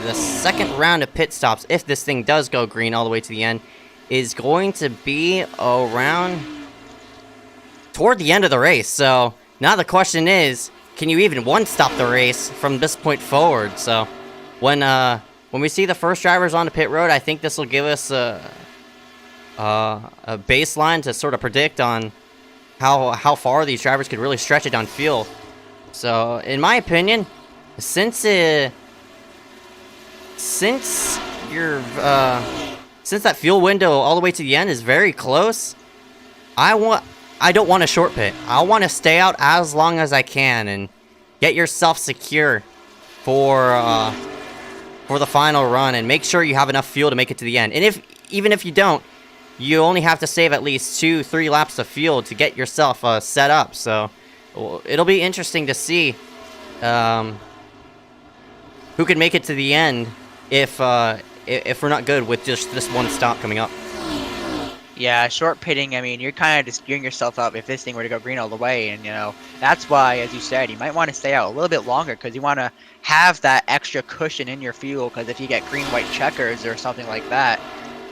the second round of pit stops, if this thing does go green all the way to the end, is going to be around toward the end of the race. So now the question is, can you even one-stop the race from this point forward? So when we see the first drivers on the pit road, I think this will give us a baseline to sort of predict on how far these drivers could really stretch it on fuel. So in my opinion, since that fuel window all the way to the end is very close, I don't want a short pit. I want to stay out as long as I can and get yourself secure for the final run, and make sure you have enough fuel to make it to the end. And even if you don't, you only have to save at least 2-3 laps of fuel to get yourself set up. So it'll be interesting to see who can make it to the end if we're not good with just this one stop coming up. Yeah, short pitting, I mean, you're kind of just gearing yourself up if this thing were to go green all the way. And, that's why, as you said, you might want to stay out a little bit longer, because you want to have that extra cushion in your fuel, because if you get green-white checkers or something like that,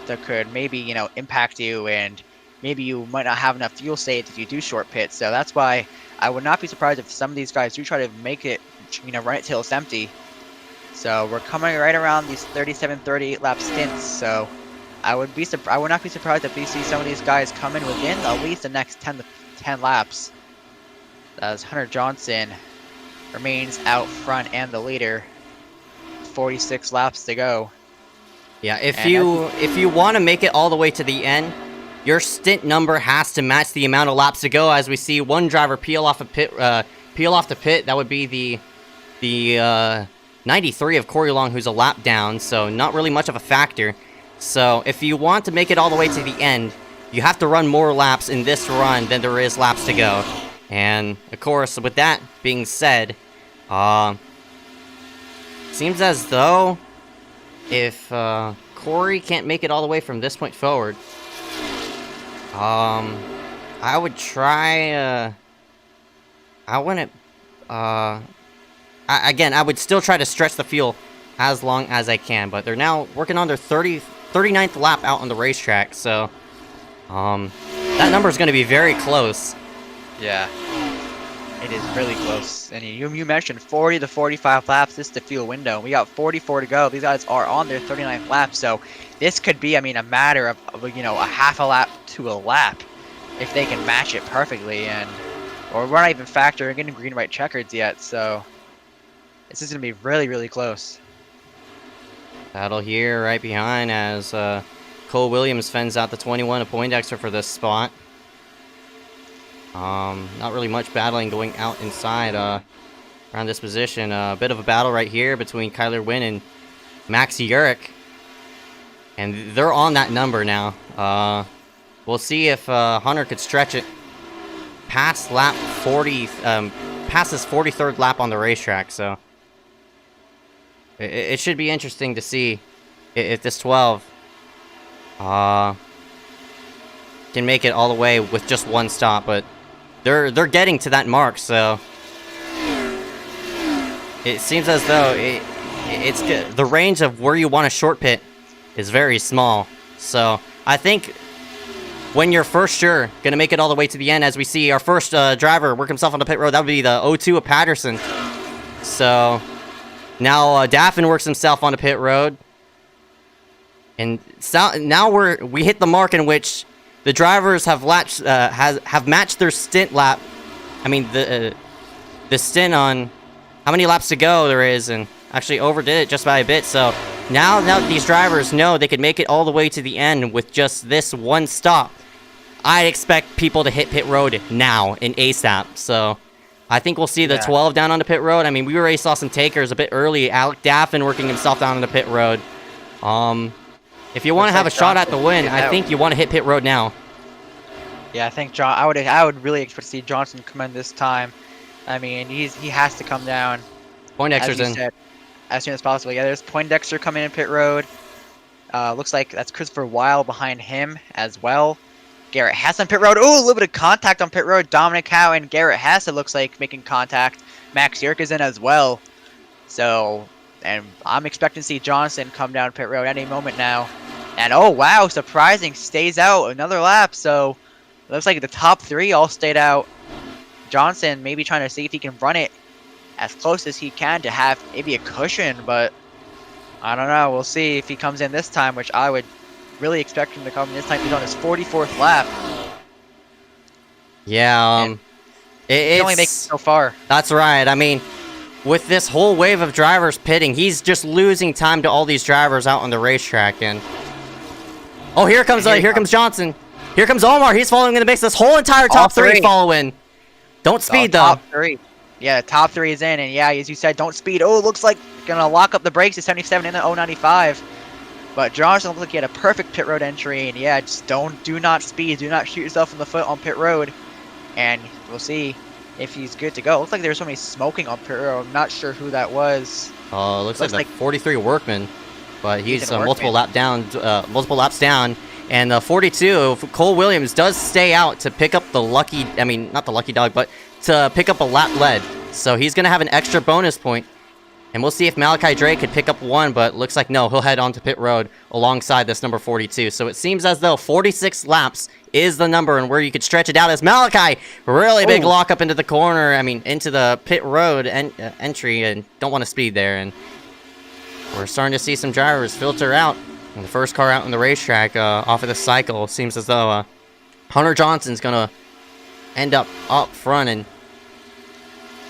that could maybe, impact you, and maybe you might not have enough fuel saved if you do short pit. So that's why I would not be surprised if some of these guys do try to make it, run it till it's empty. So we're coming right around these 37, 38 lap stints. So I would not be surprised if we see some of these guys come in within at least the next 10 laps. As Hunter Johnson remains out front and the leader. 46 laps to go. Yeah, if you want to make it all the way to the end, your stint number has to match the amount of laps to go. As we see one driver peel off the pit, that would be the 93 of Corey Long, who's a lap down, so not really much of a factor. So if you want to make it all the way to the end, you have to run more laps in this run than there is laps to go. And of course, with that being said, seems as though if Corey can't make it all the way from this point forward, I would try. I wouldn't. Again, I would still try to stretch the fuel as long as I can. But they're now working on their 39th lap out on the racetrack, so that number is going to be very close. Yeah, it is really close. And you mentioned 40 to 45 laps. This is the fuel window. We got 44 to go. These guys are on their 39th lap, so this could be, a matter of a half a lap to a lap if they can match it perfectly. Or we're not even factoring in green-white checkers yet, so this is going to be really, really close. Battle here right behind as Cole Williams fends out the 21 of Poindexter for this spot. Not really much battling going out inside around this position. A bit of a battle right here between Kyler Wynn and Max Urich. And they're on that number now. We'll see if Hunter could stretch it past lap 40, past his 43rd lap on the racetrack. So it should be interesting to see if this 12 can make it all the way with just one stop. But they're getting to that mark, so it seems as though it's good. The range of where you want a short pit is very small. So I think when you're first sure gonna make it all the way to the end, as we see our first driver work himself on the pit road. That would be the 02 of Patterson. So now Daffin works himself on the pit road, and so now we hit the mark in which the drivers have matched their stint lap. I mean the stint on how many laps to go there is, and actually overdid it just by a bit. So now these drivers know they could make it all the way to the end with just this one stop. I expect people to hit pit road now in ASAP. So I think we'll see the 12 down on the pit road. I mean, we already saw some takers a bit early. Alec Daffin working himself down on the pit road. If you want to have a shot at the win, I think you want to hit pit road now. Yeah, I think I would really expect to see Johnson come in this time. I mean, he has to come down. Poindexter's in. Said, as soon as possible. Yeah, there's Poindexter coming in pit road. Looks like that's Christopher Weil behind him as well. Garrett Hess on pit road. Ooh, a little bit of contact on pit road. Dominic Howe and Garrett Hess, it looks like, making contact. Max Yerk is in as well. So, and I'm expecting to see Johnson come down pit road any moment now. And oh wow, surprising, stays out another lap. So, it looks like the top 3 all stayed out. Johnson maybe trying to see if he can run it as close as he can to have maybe a cushion, but I don't know. We'll see if he comes in this time, which I would really expect him to come in this time. He's on his 44th lap. Yeah, he only makes it so far. That's right. I mean, with this whole wave of drivers pitting, he's just losing time to all these drivers out on the racetrack. And oh, here comes Johnson. Here comes Omar. He's following in the mix. This whole entire top 3 following. Don't speed though. Top 3. Yeah, top 3 is in, and yeah, as you said, don't speed. Oh, it looks like gonna lock up the brakes at 77 in the 095. But Johnson looks like he had a perfect pit road entry, and yeah, just do not speed, do not shoot yourself in the foot on pit road, and we'll see if he's good to go. Looks like there's somebody smoking on pit road. I'm not sure who that was. Oh, looks like 43 Workman, but he's multiple laps down. And the 42, Cole Williams, does stay out to pick up the lucky, I mean, not the lucky dog, but to pick up a lap lead. So he's going to have an extra bonus point. And we'll see if Malachi Drake could pick up 1, but looks like no, he'll head on to pit road alongside this number 42. So it seems as though 46 laps is the number, and where you could stretch it out as Malachi, really big lock up into the corner, I mean, into the pit road entry, and don't want to speed there. And we're starting to see some drivers filter out. And the first car out on the racetrack off of the cycle, seems as though Hunter Johnson's going to end up front, and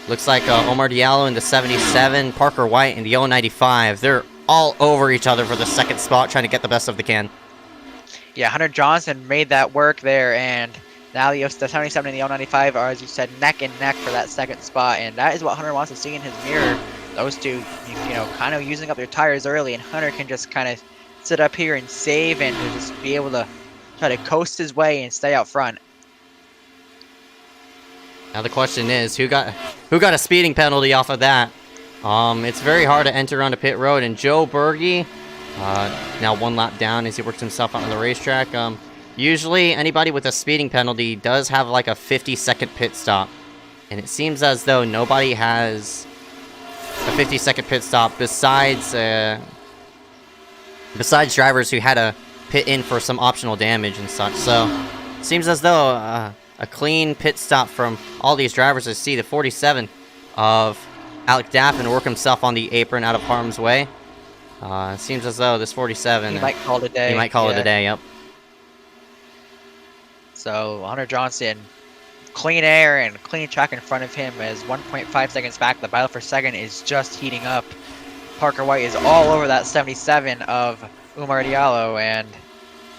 looks like Omar Diallo in the 77, Parker White in the 095. They're all over each other for the second spot, trying to get the best of they can. Yeah, Hunter Johnson made that work there, and now the 77 and the 095 are, as you said, neck and neck for that second spot, and that is what Hunter wants to see in his mirror. Those two, you know, kind of using up their tires early, and Hunter can just kind of sit up here and save and just be able to try to coast his way and stay out front. Now the question is, who got a speeding penalty off of that? It's very hard to enter onto pit road, and Joe Berge, now 1 lap down as he works himself out on the racetrack. Usually anybody with a speeding penalty does have like a 50-second pit stop, and it seems as though nobody has a 50-second pit stop besides drivers who had to pit in for some optional damage and such. So it seems as though a clean pit stop from all these drivers. To see the 47 of Alec Daffin work himself on the apron out of harm's way. It seems as though this 47... He might call it a day. He might call it a day, yep. So, Hunter Johnson, clean air and clean track in front of him is 1.5 seconds back. The battle for second is just heating up. Parker White is all over that 77 of Umar Diallo, and,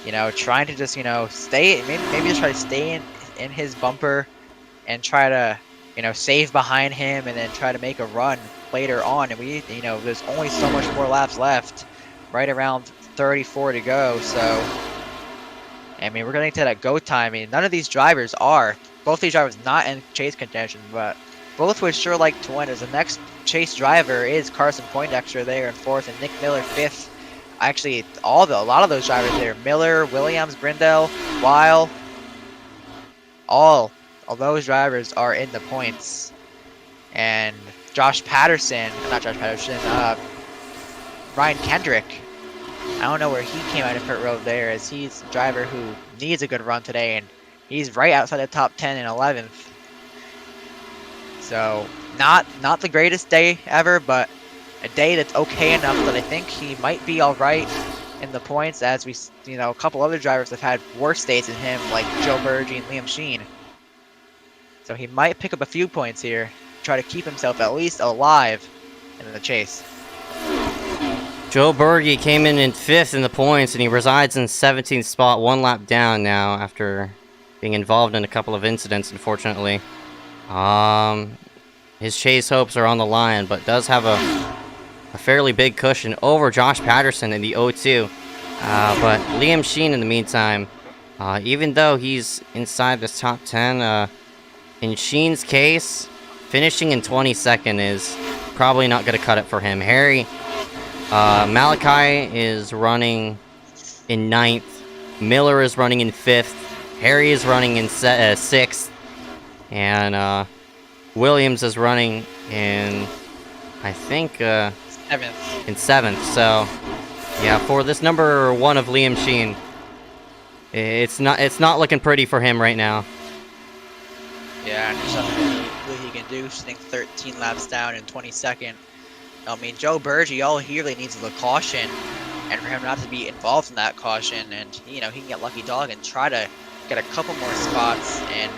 you know, trying to just, you know, stay, maybe just try to stay in his bumper and try to, you know, save behind him and then try to make a run later on. And we, you know, there's only so much more laps left, right around 34 to go. So, I mean, we're getting to that go time. I mean, none of these drivers are, both these drivers not in chase contention, but both would sure like to win, as the next chase driver is Carson Poindexter there in 4th, and Nick Miller 5th. Actually, a lot of those drivers there, Miller, Williams, Grindel, Weil, all of those drivers are in the points. And Ryan Kendrick I don't know where he came out of pit road there, as he's a driver who needs a good run today, and he's right outside the top 10 in 11th. So not the greatest day ever, but a day that's okay enough that I think he might be all right in the points, as we, you know, a couple other drivers have had worse days than him, like Joe Berge and Liam Sheen. So he might pick up a few points here, try to keep himself at least alive in the chase. Joe Berge came in 5th in the points, and he resides in 17th spot, 1 lap down now after being involved in a couple of incidents, unfortunately. His chase hopes are on the line, but does have a fairly big cushion over Josh Patterson in the 0-2. But Liam Sheen, in the meantime, even though he's inside this top 10, in Sheen's case, finishing in 22nd is probably not going to cut it for him. Malachi is running in 9th. Miller is running in 5th. Harry is running in 6th. And Williams is running in, I think, 7th. in 7th. So, yeah, for this number 1 of Liam Sheen, it's not looking pretty for him right now. Yeah, and there's nothing really he can do, sitting 13 laps down in 22nd. I mean, Joe Berge, all he really needs is a caution, and for him not to be involved in that caution, and, you know, he can get lucky dog and try to get a couple more spots and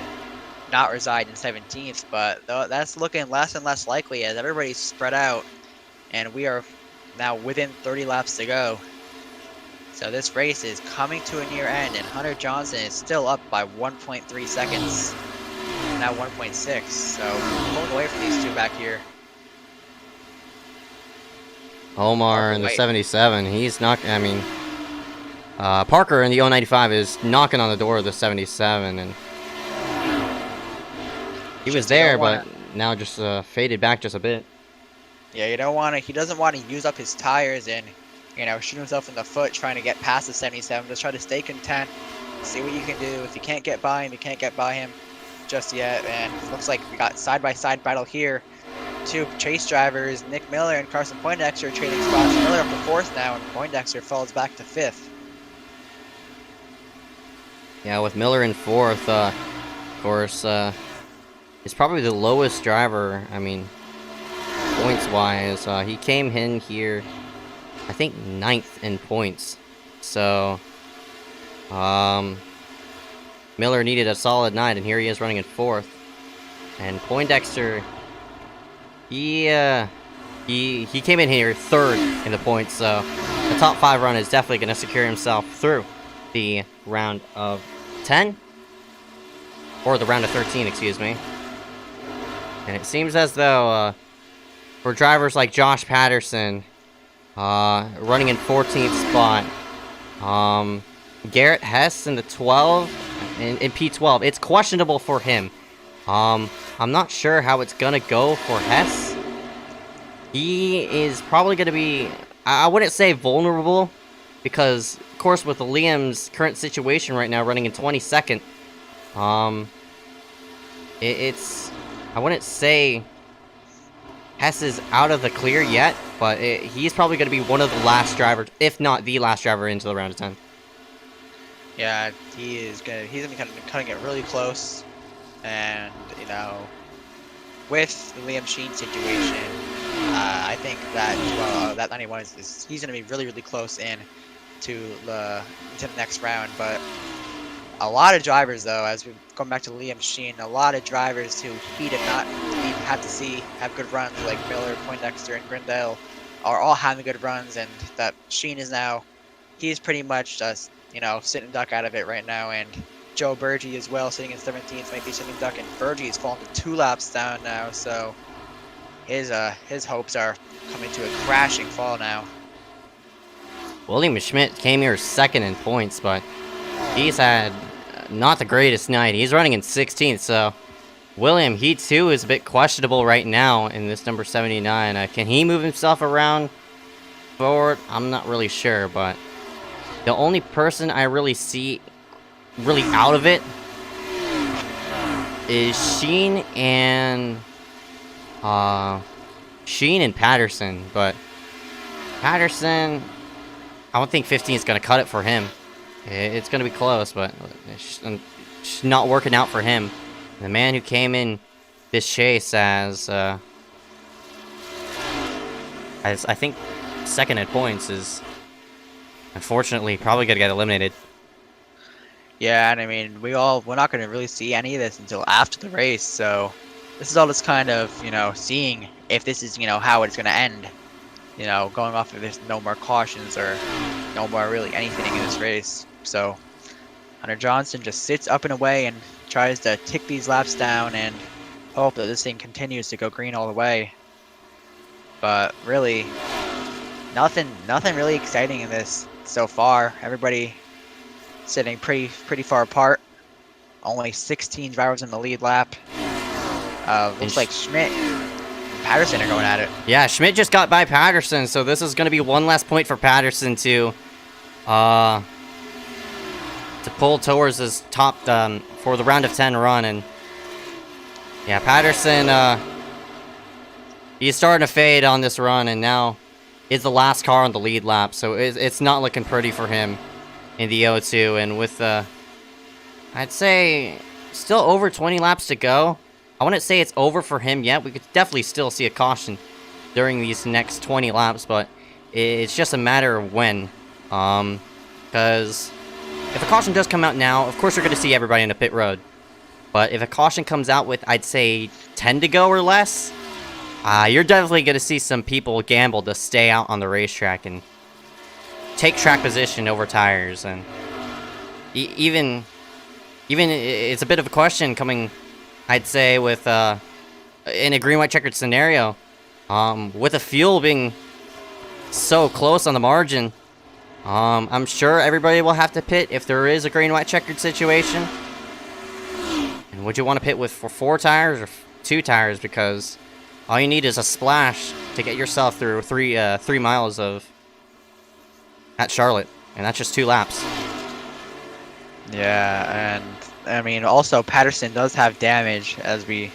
not reside in 17th, but that's looking less and less likely as everybody's spread out, and we are now within 30 laps to go. So this race is coming to a near end, and Hunter Johnson is still up by 1.3 seconds. Now 1.6, so pulling away from these two back here. Omar in the 77, he's not, I mean, Parker in the 095 is knocking on the door of the 77, and he was there, but now just faded back just a bit. Yeah, you don't want to, he doesn't want to use up his tires and, you know, shoot himself in the foot trying to get past the 77. Just try to stay content, see what you can do. If you can't get by him, you can't get by him just yet, and it looks like we got side-by-side battle here. Two chase drivers, Nick Miller and Carson Poindexter, trading spots. Miller up to 4th now, and Poindexter falls back to 5th. Yeah, with Miller in 4th, of course, he's probably the lowest driver, I mean, points-wise. He came in here, I think, 9th in points. So, Miller needed a solid 9, and here he is running in 4th. And Poindexter, he came in here 3rd in the points, so the top 5 run is definitely going to secure himself through the round of 10, or the round of 13, excuse me. And it seems as though for drivers like Josh Patterson, running in 14th spot, Garrett Hess in the 12, in P12, it's questionable for him. I'm not sure how it's gonna go for Hess. He is probably gonna be, I wouldn't say vulnerable, because, of course, with Liam's current situation right now, running in 22nd, it's, I wouldn't say Hess is out of the clear yet, but he's probably gonna be one of the last drivers, if not the last driver, into the round of 10. Yeah, he's gonna be cutting it really close, and, you know, with the Liam Sheen situation, I think that that 91 he's gonna be really close in to the next round. But a lot of drivers, though, as we're going back to Liam Sheen, a lot of drivers who he did not have to see have good runs, like Miller, Poindexter, and Grindel, are all having good runs, and that Sheen is now, he's pretty much just, you know, sitting duck out of it right now. And Joe Berge as well, sitting in 17th, might be sitting duck, and Berge is fallen to 2 laps down now, so his hopes are coming to a crashing fall now. William Schmidt came here 2nd in points, but he's had not the greatest night. He's running in 16th, so William, he too is a bit questionable right now in this number 79. Can he move himself around forward? I'm not really sure, but the only person I really see really out of it is Sheen and Patterson. But Patterson, I don't think 15 is going to cut it for him. It's going to be close, but it's not working out for him. The man who came in this chase as I think second at points is unfortunately probably going to get eliminated. Yeah, and I mean, we're not going to really see any of this until after the race, so this is all just kind of, seeing if this is, how it's going to end. Going off of there's no more cautions or no more really anything in this race. So Hunter Johnson just sits up and away and tries to tick these laps down and hope that this thing continues to go green all the way. But really, nothing really exciting in this so far. Everybody sitting pretty far apart. Only 16 drivers in the lead lap. Looks like Schmidt and Patterson are going at it. Yeah, Schmidt just got by Patterson, so this is going to be one last point for Patterson to pull towards his top for the round of 10 run. And yeah, Patterson, he's starting to fade on this run, and now is the last car on the lead lap, so it's not looking pretty for him in the O2. And with I'd say still over 20 laps to go, I wouldn't say it's over for him yet. We could definitely still see a caution during these next 20 laps, but it's just a matter of when. Because if a caution does come out now, of course you're going to see everybody in the pit road. But if a caution comes out with, I'd say, 10 to go or less, you're definitely going to see some people gamble to stay out on the racetrack and take track position over tires. And even it's a bit of a question coming, I'd say, with in a green-white checkered scenario, with the fuel being so close on the margin. I'm sure everybody will have to pit if there is a green-white checkered situation. And would you want to pit with for 4 tires or 2 tires? Because all you need is a splash to get yourself through 3 miles of at Charlotte, and that's just 2 laps. Yeah, and I mean, also Patterson does have damage, as we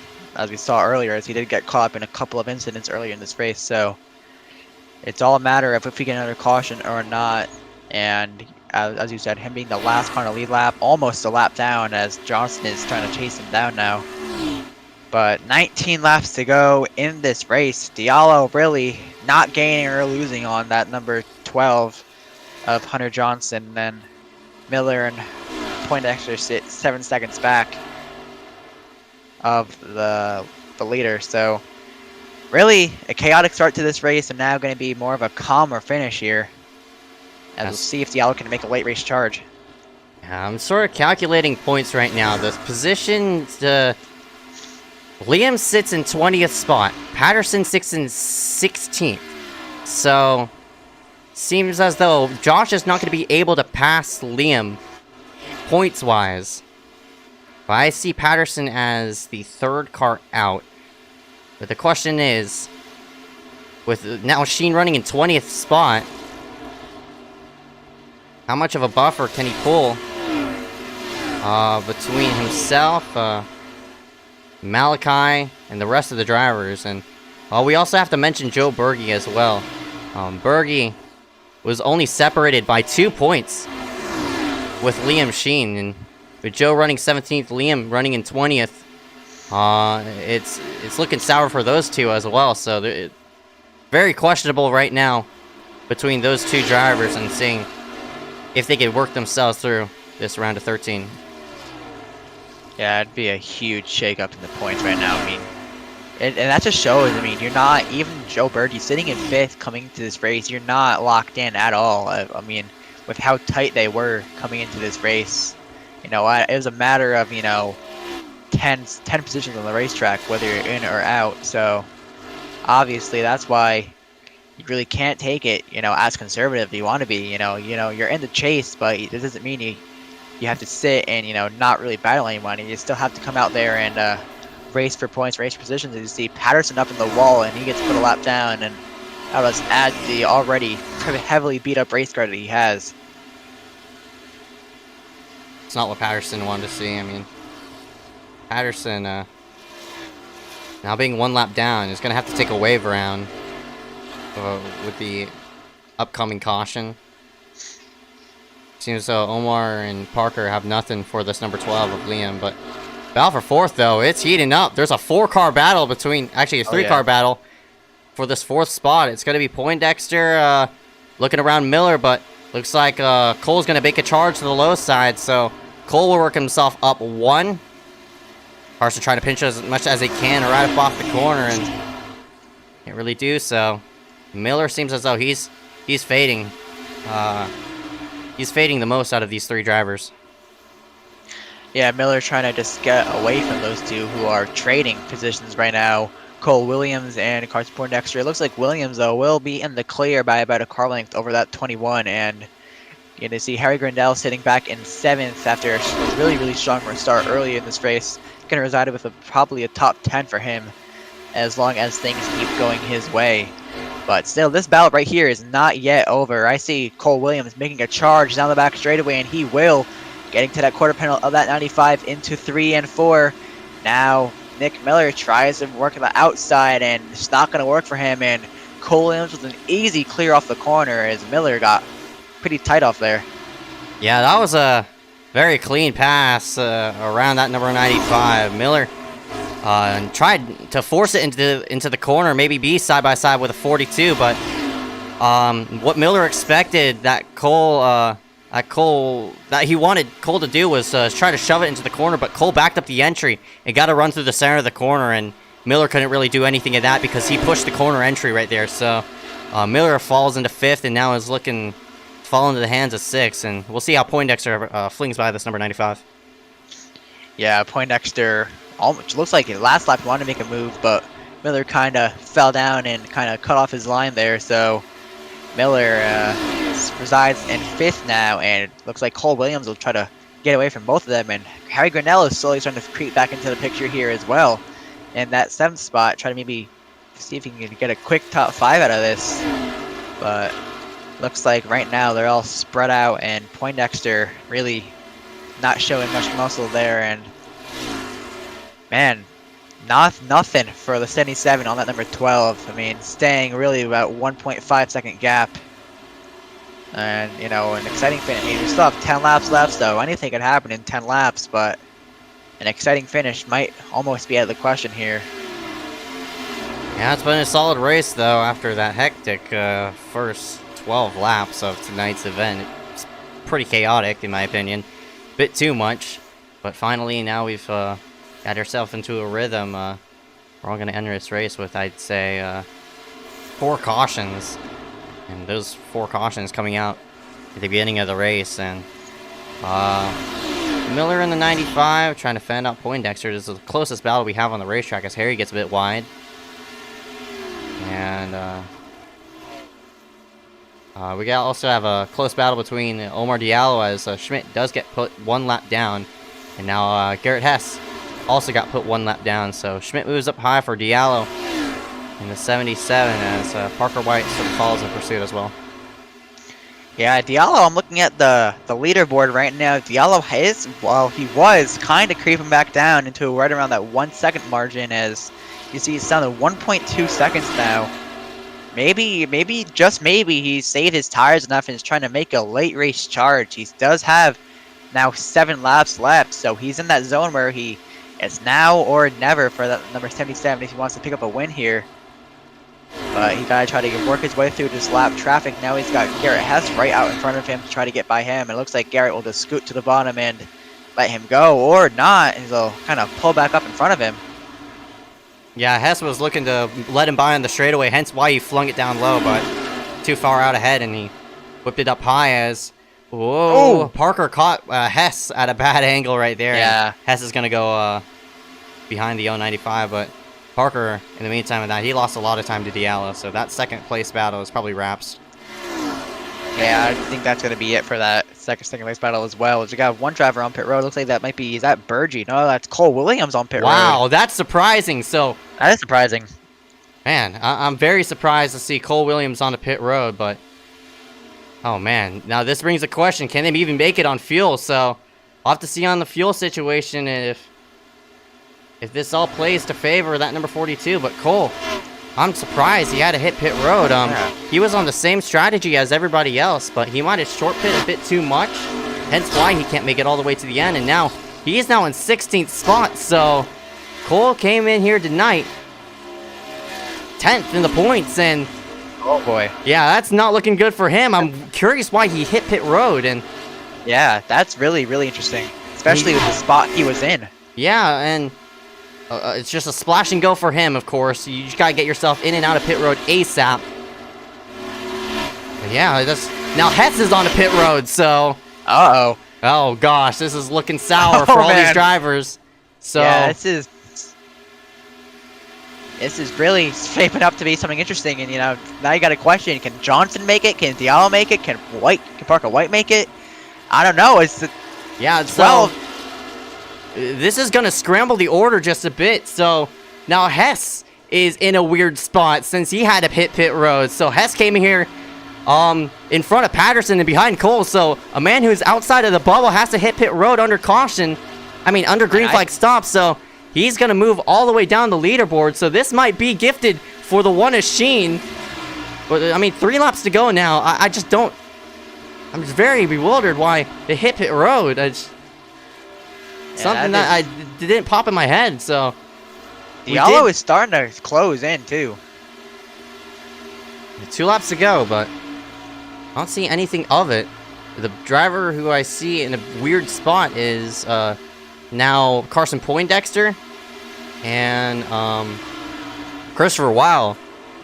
saw earlier, as he did get caught up in a couple of incidents earlier in this race. So it's all a matter of if we get another caution or not. And as you said, him being the last car on the lead lap, almost a lap down, as Johnson is trying to chase him down now. But 19 laps to go in this race. Diallo really not gaining or losing on that number 12 of Hunter Johnson. And then Miller and Poindexter sit 7 seconds back of the leader. So really a chaotic start to this race, and now going to be more of a calmer finish here, as we'll see if Diallo can make a late race charge. I'm sort of calculating points right now. The position, Liam sits in 20th spot. Patterson sits in 16th. So seems as though Josh is not going to be able to pass Liam points-wise. But I see Patterson as the 3rd car out. But the question is, with now Sheen running in 20th spot, how much of a buffer can he pull between himself, Malachi, and the rest of the drivers? And we also have to mention Joe Berge as well. Berge was only separated by 2 points with Liam Sheen, and with Joe running 17th, Liam running in 20th, it's looking sour for those two as well. So very questionable right now between those 2 drivers, and seeing if they could work themselves through this round of 13. Yeah, it'd be a huge shakeup in the points right now. I mean, and that just shows, I mean, you're not, even Joe Berge sitting in 5th coming into this race, you're not locked in at all. I mean, with how tight they were coming into this race, it was a matter of, 10 positions on the racetrack, whether you're in or out. So obviously that's why you really can't take it, as conservative you want to be. You're in the chase, but it doesn't mean you have to sit and, not really battle anyone. You still have to come out there and race for points, race positions. As you see Patterson up in the wall, and he gets put a lap down, and that'll just add to the already heavily beat up race car that he has. It's not what Patterson wanted to see. I mean, Patterson, now being 1 lap down, is going to have to take a wave around with the upcoming caution. Seems Omar and Parker have nothing for this number 12 of Liam, but battle for 4th, though, it's heating up. There's a 4-car battle between, actually a 3-car battle for this 4th spot. It's going to be Poindexter looking around Miller, but looks like Cole's going to make a charge to the low side, so Cole will work himself up 1. Carson trying to pinch as much as he can right up off the corner, and can't really do so. Miller seems as though he's fading. He's fading the most out of these 3 drivers. Yeah, Miller trying to just get away from those 2 who are trading positions right now. Cole Williams and Carson Poindexter. It looks like Williams, though, will be in the clear by about a car length over that 21. And you know, see Harry Grindell sitting back in 7th after a really, really strong start early in this race. Going to reside with probably a top 10 for him as long as things keep going his way. But still, this battle right here is not yet over. I see Cole Williams making a charge down the back straightaway, and he will. Getting to that quarter panel of that 95 into 3 and 4. Now, Nick Miller tries to work on the outside, and it's not going to work for him. And Cole Williams with an easy clear off the corner as Miller got pretty tight off there. Yeah, that was a very clean pass around that number 95. Miller tried to force it into the corner, maybe be side by side with a 42, but what Miller expected that he wanted Cole to do was try to shove it into the corner, but Cole backed up the entry and got to run through the center of the corner, and Miller couldn't really do anything of that because he pushed the corner entry right there. So Miller falls into 5th and now is fall into the hands of 6th, and we'll see how Poindexter flings by this number 95. Yeah, Poindexter almost looks like last lap he wanted to make a move, but Miller kind of fell down and kind of cut off his line there. So Miller resides in 5th now, and looks like Cole Williams will try to get away from both of them. And Harry Grinnell is slowly starting to creep back into the picture here as well. And that 7th spot, try to maybe see if he can get a quick top 5 out of this. But looks like right now they're all spread out, and Poindexter really not showing much muscle there. And man, nothing for the 77 on that number 12. I mean, staying really about 1.5 second gap. And, you know, an exciting finish. I mean, we still have 10 laps left, so anything could happen in 10 laps, but an exciting finish might almost be out of the question here. Yeah, it's been a solid race, though, after that hectic first 12 laps of tonight's event. It's pretty chaotic, in my opinion. Bit too much, but finally, now we've got ourselves into a rhythm. We're all going to end this race with, I'd say, 4 cautions. And those 4 cautions coming out at the beginning of the race. And Miller in the 95 trying to fend out Poindexter. This is the closest battle we have on the racetrack as Harry gets a bit wide. And we also have a close battle between Omar Diallo as Schmidt does get put 1 lap down. And now Garrett Hess also got put 1 lap down. So Schmidt moves up high for Diallo in the 77 as Parker White sort of follows in pursuit as well. Yeah, Diallo, I'm looking at the leaderboard right now. Diallo is, well, he was kind of creeping back down into right around that 1 second margin, as you see he's down to 1.2 seconds now. Maybe, just maybe, he saved his tires enough and is trying to make a late race charge. He does have now 7 laps left, so he's in that zone where it's now or never for that number 77 if he wants to pick up a win here. But he gotta try to work his way through this lap traffic. Now he's got Garrett Hess right out in front of him to try to get by him. It looks like Garrett will just scoot to the bottom and let him go, or not, and he'll kind of pull back up in front of him. Yeah, Hess was looking to let him by on the straightaway, hence why he flung it down low, but too far out ahead, and he whipped it up high as... Whoa! Ooh. Parker caught Hess at a bad angle right there. Yeah. Hess is going to go behind the 095, but Parker, in the meantime of that, he lost a lot of time to Diallo, so that second place battle is probably wraps. Yeah, I think that's going to be it for that second place battle as well. We got 1 driver on pit road. Looks like that might be, is that Burgee? No, that's Cole Williams on pit road. Wow, that's surprising. So that is surprising. Man, I'm very surprised to see Cole Williams on the pit road, but oh man, now this brings a question: can they even make it on fuel? So I'll have to see on the fuel situation if this all plays to favor that number 42. But Cole I'm surprised he had to hit pit road. He was on the same strategy as everybody else, but he might have short pit a bit too much. Hence why he can't make it all the way to the end. And now, he is now in 16th spot. So, Cole came in here tonight 10th in the points. And, Oh boy. yeah, that's not looking good for him. I'm curious why he hit pit road. And, Yeah, that's really, really interesting. Especially with the spot he was in. yeah, and it's just a splash and go for him, of course. You just gotta get yourself in and out of pit road ASAP. But yeah, now Hess is on a pit road, so... Uh-oh. Oh gosh, this is looking sour for all these man. drivers. So... Yeah, this is really shaping up to be something interesting, and you know, now you got a question: can Johnson make it? Can Diallo make it? Can Parker White make it? I don't know. It's yeah, 12. so... This is gonna scramble the order just a bit, so... Now Hess is in a weird spot since he had to hit pit road. So Hess came in here in front of Patterson and behind Cole, so a man who's outside of the bubble has to hit pit road under caution. I mean, under green flag stop, so he's gonna move all the way down the leaderboard, so this might be gifted for the one of Sheen. But, I mean, 3 laps to go now. I just don't... I'm just very bewildered why they hit pit road. Something that I didn't pop in my head, so... Diallo is starting to close in, too. 2 laps to go, but I don't see anything of it. The driver who I see in a weird spot is now Carson Poindexter and Christopher Weil.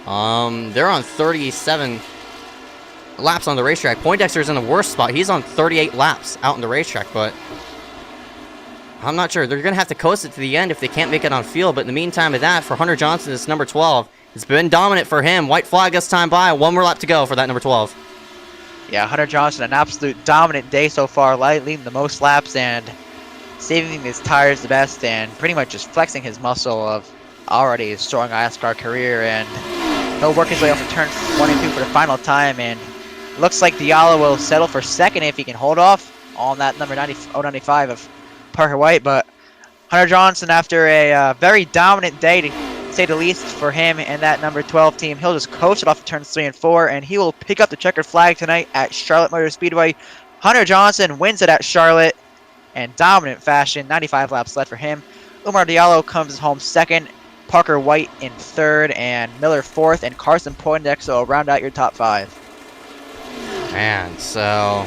They're on 37 laps on the racetrack. Poindexter's in the worst spot. He's on 38 laps out in the racetrack, but I'm not sure. They're going to have to coast it to the end if they can't make it on field, but in the meantime of that, for Hunter Johnson, it's number 12. It's been dominant for him. White flag this time by. 1 more lap to go for that number 12. Yeah, Hunter Johnson, an absolute dominant day so far, leading the most laps and saving his tires the best, and pretty much just flexing his muscle of already his strong iSCAR career. And he'll work his way off of turns 1 and 2 for the final time. And looks like Diallo will settle for second if he can hold off on that number 95 of Parker White. But Hunter Johnson, after a very dominant day, to say the least, for him and that number 12 team, he'll just coast it off of turns 3 and 4, and he will pick up the checkered flag tonight at Charlotte Motor Speedway. Hunter Johnson wins it at Charlotte in dominant fashion. 95 laps left for him. Umar Diallo comes home second, Parker White in third, and Miller fourth, and Carson Poindexter will round out your top 5. Man, so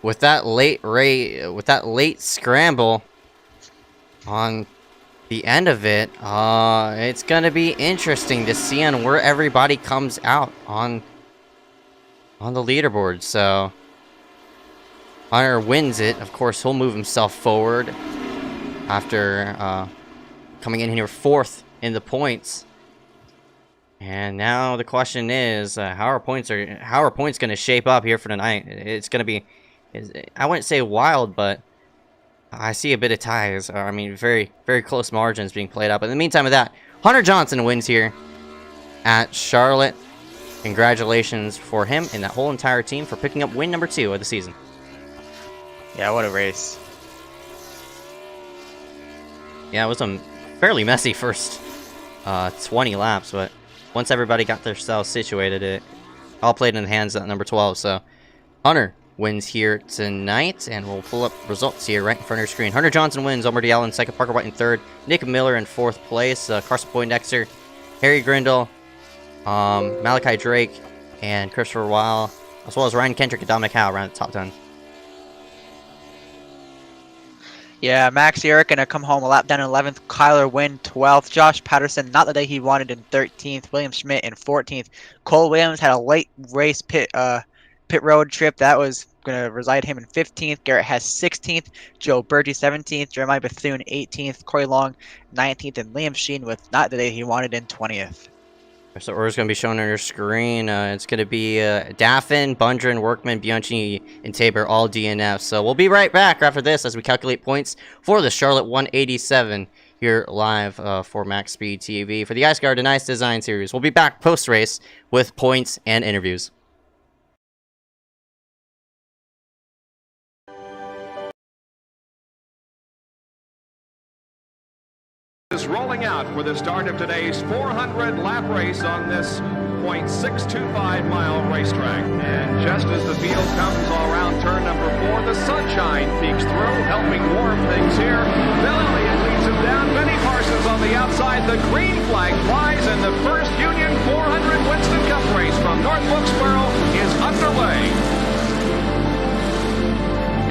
with that late scramble on the end of it, it's gonna be interesting to see on where everybody comes out on the leaderboard. So Hunter wins it. Of course, he'll move himself forward after coming in here 4th in the points. And now the question is, how are points going to shape up here for tonight? It's going to be, I wouldn't say wild, but I see a bit of ties. I mean, very, very close margins being played out. But in the meantime of that, Hunter Johnson wins here at Charlotte. Congratulations for him and that whole entire team for picking up win number 2 of the season. Yeah, what a race. Yeah, it was a fairly messy first 20 laps, but once everybody got themselves situated, it all played in the hands of number 12. So Hunter wins here tonight, and we'll pull up results here right in front of your screen. Hunter Johnson wins, Omar Diallo in second, Parker White in third, Nick Miller in 4th place, Carson Poindexter, Harry Grindle, Malachi Drake, and Christopher Weil, as well as Ryan Kendrick and Dominic Howe around the top 10. Yeah, Max Eric gonna come home a lap down in 11th. Kyler Wynn 12th. Josh Patterson, not the day he wanted, in 13th. William Schmidt in 14th. Cole Williams had a late race pit road trip that was gonna reside him in 15th. Garrett Hess 16th. Joe Burgee 17th. Jeremiah Bethune 18th. Corey Long 19th, and Liam Sheen with not the day he wanted in 20th. So order's going to be shown on your screen. It's going to be Daffin, Bundren, Workman, Bianchi, and Tabor, all DNF. So we'll be right back after this as we calculate points for the Charlotte 187 here live for Max Speed TV for the iSCAR DeNise Design Series. We'll be back post-race with points and interviews. Is rolling out for the start of today's 400 lap race on this .625 mile racetrack. And just as the field comes around turn number 4, the sunshine peeks through, helping warm things here. Bill Elliott leads him down. Benny Parsons on the outside. The green flag flies, and the first Union 400 Winston Cup race from North Wilkesboro is underway.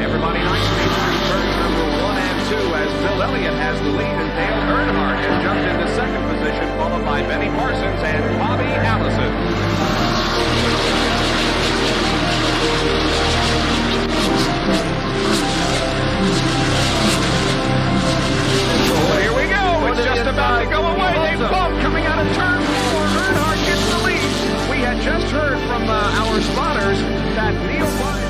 Everybody nicely through turns number 1 and 2 as Bill Elliott has the lead, and Dale Earnhardt has jumped into second position, followed by Benny Parsons and Bobby Allison. Oh, here we go. It's just about to go away. They bump coming out of turn 4. Earnhardt gets the lead. We had just heard from our spotters that Neil Bryan.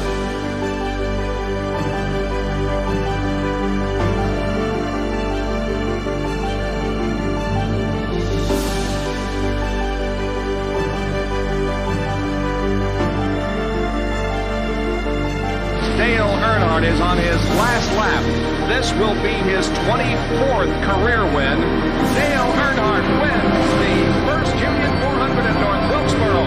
Dale Earnhardt is on his last lap. This will be his 24th career win. Dale Earnhardt wins the first Union 400 at North Wilkesboro.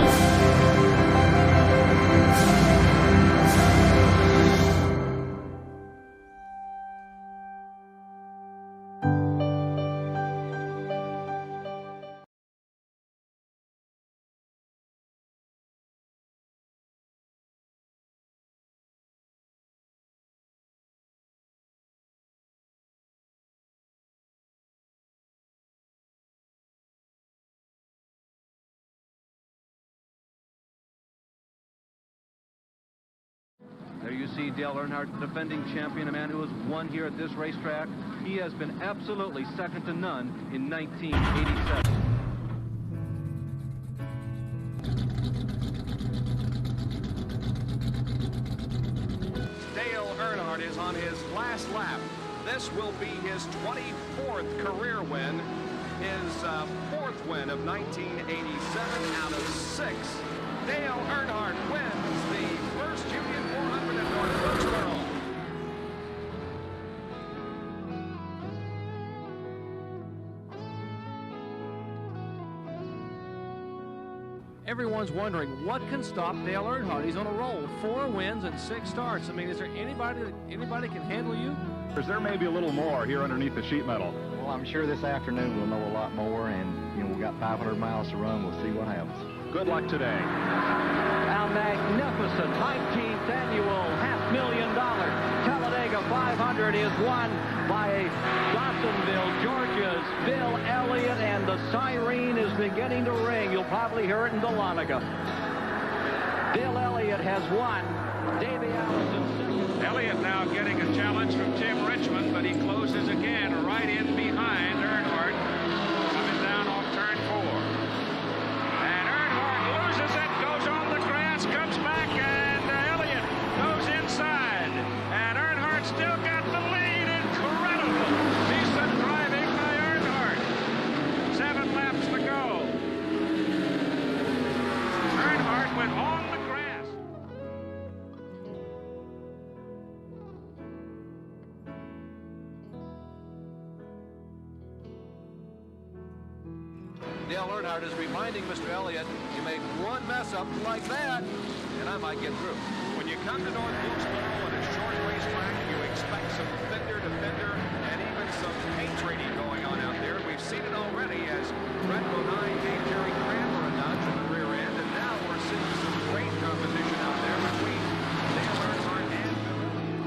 There you see Dale Earnhardt, defending champion, a man who has won here at this racetrack. He has been absolutely second to none in 1987. Dale Earnhardt is on his last lap. This will be his 24th career win, his 4th win of 1987 out of 6. Dale Earnhardt wins the first Union 400 at North Wilkesboro. Everyone's wondering what can stop Dale Earnhardt. He's on a roll, 4 wins and 6 starts. I mean, is there anybody can handle you? There may be a little more here underneath the sheet metal. Well, I'm sure this afternoon we'll know a lot more, and we've got 500 miles to run. We'll see what happens. Good luck today. A magnificent 19th annual $500,000 Talladega 500 is won by Dawsonville, Georgia's Bill Elliott, and the siren is beginning to ring. You'll probably hear it in Dahlonega. Bill Elliott has won. Davey Allison second. Elliott now getting a challenge from Tim Richmond, but he closes again right in behind Earnhardt, coming down off turn 4. And Earnhardt loses it, goes on the grass, comes back, and Elliott goes inside. And Earnhardt still got the lead. Incredible. Decent driving by Earnhardt. 7 laps to go. Earnhardt went on the grass. Dale Earnhardt is reminding Mr. Elliott, you make one mess up like that, and I might get through. When you come to North Wilkesboro on a short racetrack, you expect some fender to fender and even some paint trading going on out there. We've seen it already as Brett Bodine gave Jerry Cranmer a nudge in the rear end, and now we're seeing some great competition out there between Dale Earnhardt and Bill Elliott.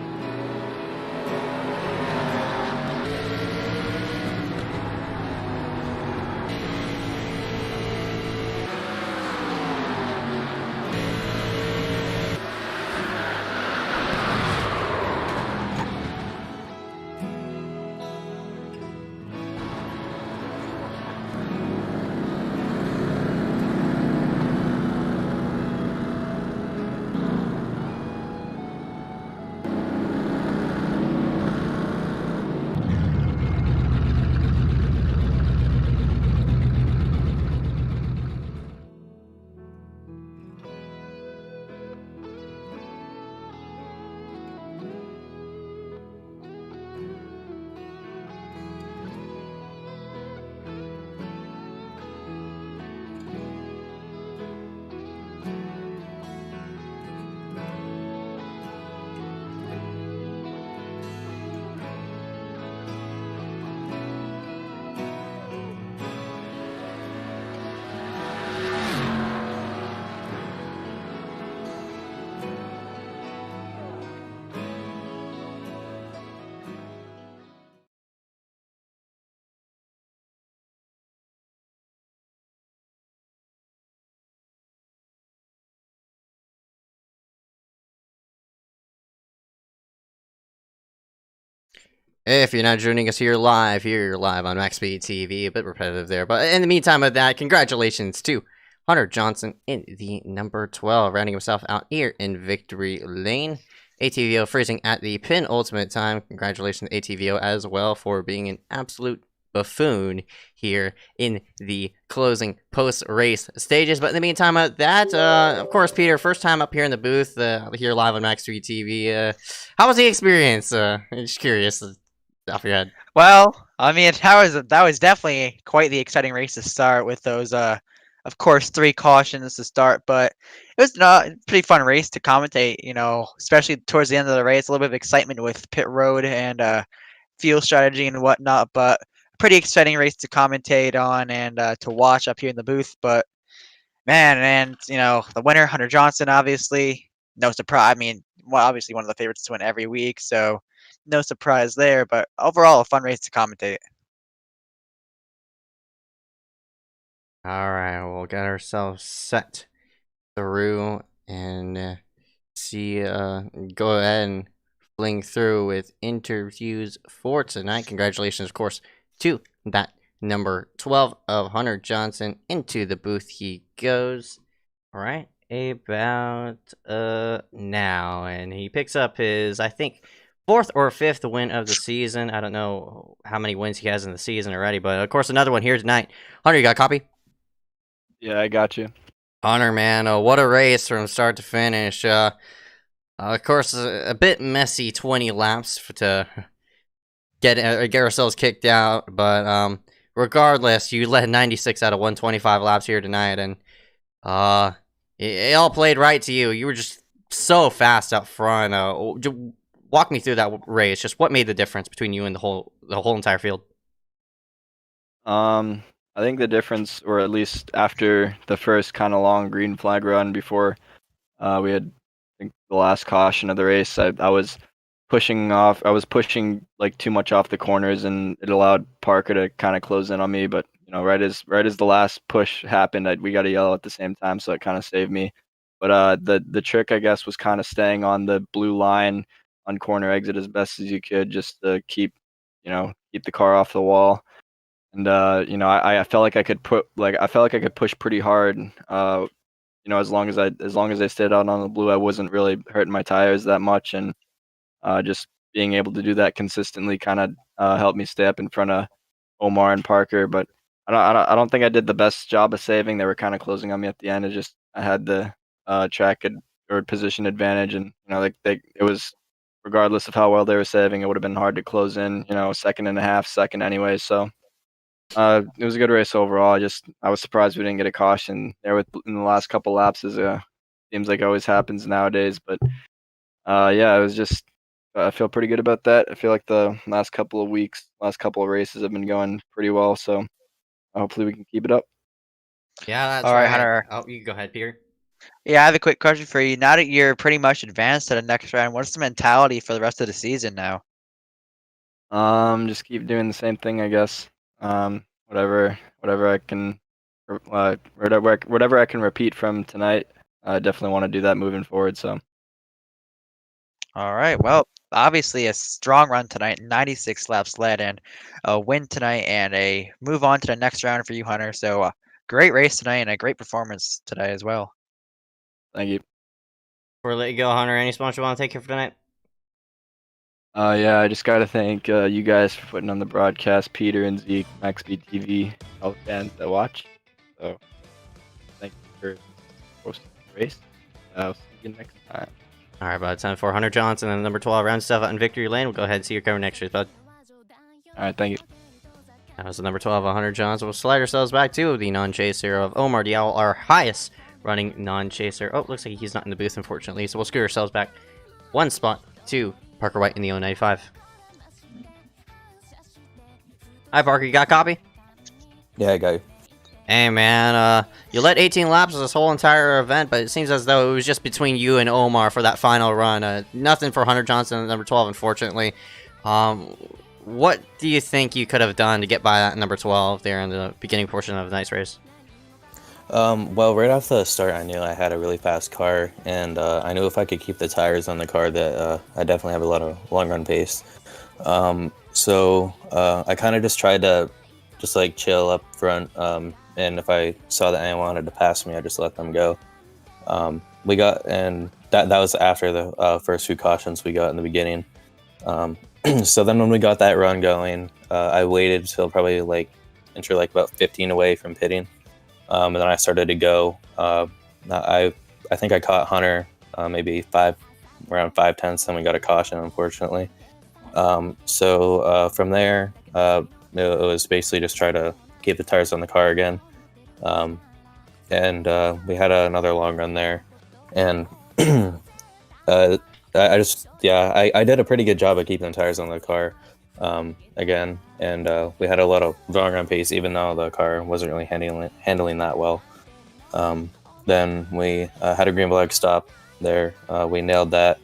If you're not joining us here live on Max Speed TV, a bit repetitive there, but in the meantime of that, congratulations to Hunter Johnson in the number 12, rounding himself out here in victory lane. ATVO freezing at the penultimate time. Congratulations to ATVO as well for being an absolute buffoon here in the closing post-race stages. But in the meantime of that, of course, Peter, first time up here in the booth, here live on Max 3 TV. How was the experience? I'm just curious, off your head. Well, I mean, that was definitely quite the exciting race to start with those, of course, 3 cautions to start. But it was a pretty fun race to commentate. You know, especially towards the end of the race, a little bit of excitement with pit road and fuel strategy and whatnot. But pretty exciting race to commentate on and to watch up here in the booth. But man, and you know, the winner, Hunter Johnson, obviously, no surprise. I mean, well, obviously one of the favorites to win every week, so no surprise there. But overall, a fun race to commentate. All right, we'll get ourselves set through and go ahead and fling through with interviews for tonight. Congratulations, of course, to that number 12 of Hunter Johnson. Into the booth he goes. All right, about now, and he picks up his, I think, 4th or 5th win of the season. I don't know how many wins he has in the season already, but of course another one here tonight. Hunter, you got a copy? Yeah, I got you. Hunter, man, what a race from start to finish. Of course, a bit messy 20 laps to get ourselves kicked out, but regardless, you led 96 out of 125 laps here tonight, and it all played right to you. You were just so fast up front. Walk me through that race. Just what made the difference between you and the whole entire field? I think the difference, or at least after the first kind of long green flag run before we had, I think, the last caution of the race, I was pushing like too much off the corners, and it allowed Parker to kind of close in on me. But you know, right as the last push happened, we got to yell at the same time, so it kind of saved me. But the trick, I guess, was kind of staying on the blue line on corner exit as best as you could, just to keep the car off the wall. And I felt like I could push pretty hard. As long as I stayed out on the blue, I wasn't really hurting my tires that much, and just being able to do that consistently kind of helped me stay up in front of Omar and Parker. But I don't think I did the best job of saving. They were kind of closing on me at the end. I had the track or position advantage, and it was, regardless of how well they were saving, it would have been hard to close in, a second and a half second anyway. So it was a good race overall. I was surprised we didn't get a caution there in the last couple laps, as seems like always happens nowadays. But it was just, I feel pretty good about that. I feel like the last couple of races have been going pretty well, so hopefully we can keep it up. Yeah, that's all right, Hunter. Oh, you go ahead, Peter. Yeah, I have a quick question for you. Now that you're pretty much advanced to the next round, what's the mentality for the rest of the season now? Just keep doing the same thing, I guess. Whatever I can, whatever I can repeat from tonight, I definitely want to do that moving forward. So. All right. Well, obviously a strong run tonight, 96 laps led, and a win tonight, and a move on to the next round for you, Hunter. So, great race tonight and a great performance today as well. Thank you. Before I let you go, Hunter, any sponsor you want to take here for tonight? I just got to thank you guys for putting on the broadcast, Peter and Zeke, Max Speed TV, all the fans that watch. So, thank you for hosting the race. I'll see you next time. All right, bud. Time for Hunter Johnson and number 12 round stuff out in victory lane. We'll go ahead and see your cover next race, bud. All right, thank you. That was the number 12 of Hunter Johnson. We'll slide ourselves back to the non-chaser of Omar Diallo, our highest running non-chaser. Oh, looks like he's not in the booth, unfortunately. So we'll screw ourselves back one spot to Parker White in the 095. Hi, Parker. You got a copy? Yeah, I got you. Hey, man. You led 18 laps this whole entire event, but it seems as though it was just between you and Omar for that final run. Nothing for Hunter Johnson at number 12, unfortunately. What do you think you could have done to get by that number 12 there in the beginning portion of the night's race? Well, right off the start, I knew I had a really fast car, and I knew if I could keep the tires on the car that I definitely have a lot of long run pace. So I kind of just tried to just like chill up front, and if I saw that anyone wanted to pass me, I just let them go. We got, and that was after the first few cautions we got in the beginning. So then when we got that run going, I waited till probably like enter like about 15 away from pitting. And then I started to go. I think I caught Hunter maybe around 5/10. Then we got a caution, unfortunately. So from there, it was basically just try to keep the tires on the car again. And we had another long run there, and I did a pretty good job of keeping the tires on the car again, and we had a lot of long run pace, even though the car wasn't really handling that well. Then we had a green flag stop there. We nailed that.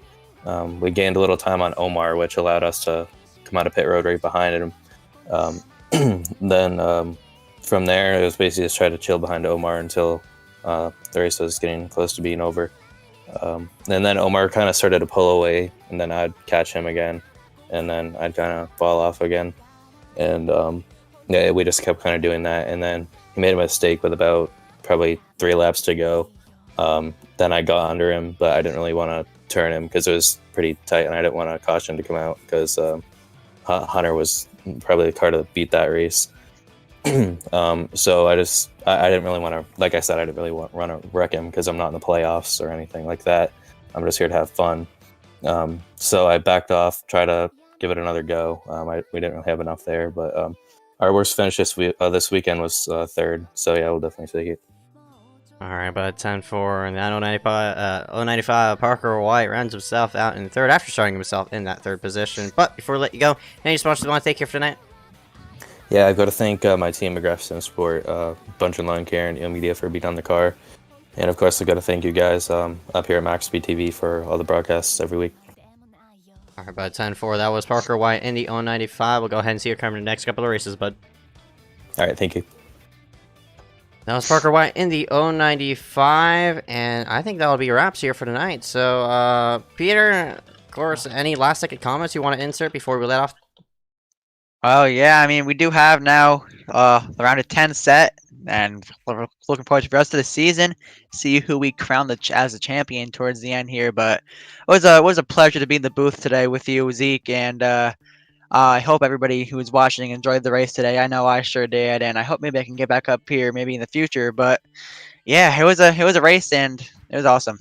We gained a little time on Omar, which allowed us to come out of pit road right behind him. Then from there, it was basically just try to chill behind Omar until the race was getting close to being over. And then Omar kind of started to pull away, and then I'd catch him again, and then I'd kind of fall off again. And yeah, we just kept kind of doing that. And then he made a mistake with about probably 3 laps to go. Then I got under him, but I didn't really want to turn him because it was pretty tight, and I didn't want a caution to come out because Hunter was probably the car to beat that race. So I didn't really want to, like I said, I didn't really want to wreck him because I'm not in the playoffs or anything like that. I'm just here to have fun. So I backed off, try to give it another go. We didn't really have enough there, but our worst finish this weekend was third. So yeah, we'll definitely take it. All right, but 10 for that 095 Parker White rounds himself out in third after starting himself in that third position. But before we let you go, any sponsors you want to take here for tonight? Yeah, I've got to thank my team, McGrath Sim Sport, Bunch and Lawn Care, and Media for being on the car. And of course, I've got to thank you guys up here at MaxSpeed TV for all the broadcasts every week. All right, bud, 10-4. That was Parker White in the 095. We'll go ahead and see you coming in the next couple of races, bud. All right, thank you. That was Parker White in the 095, and I think that'll be wraps here for tonight. So, Peter, of course, any last-second comments you want to insert before we let off? Oh, yeah, I mean, we do have now the round of 10 set, and we're looking forward to the rest of the season, see who we crown as the champion towards the end here. But it was a pleasure to be in the booth today with you, Zeke, and I hope everybody who was watching enjoyed the race today. I know I sure did, and I hope maybe I can get back up here maybe in the future. But yeah, it was a race, and it was awesome.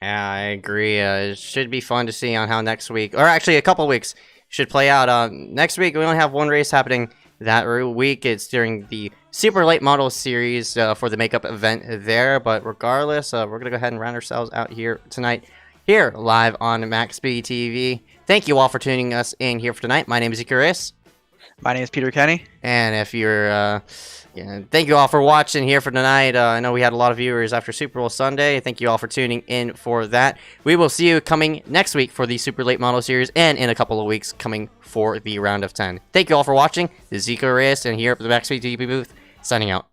Yeah, I agree. It should be fun to see on how next week, or actually a couple weeks, should play out. Next week, we only have one race happening that week. It's during the Super Late Model Series for the makeup event there. But regardless, we're going to go ahead and round ourselves out here tonight, here live on MaxSpeed TV. Thank you all for tuning us in here for tonight. My name is Ezeckiel Reyes. My name is Peter Kenny. And if you're... thank you all for watching here for tonight. I know we had a lot of viewers after Super Bowl Sunday. Thank you all for tuning in for that. We will see you coming next week for the Super Late Model Series, and in a couple of weeks coming for the Round of 10. Thank you all for watching. This is Ezeckiel Reyes, and here at the MaxSpeed TV booth, signing out.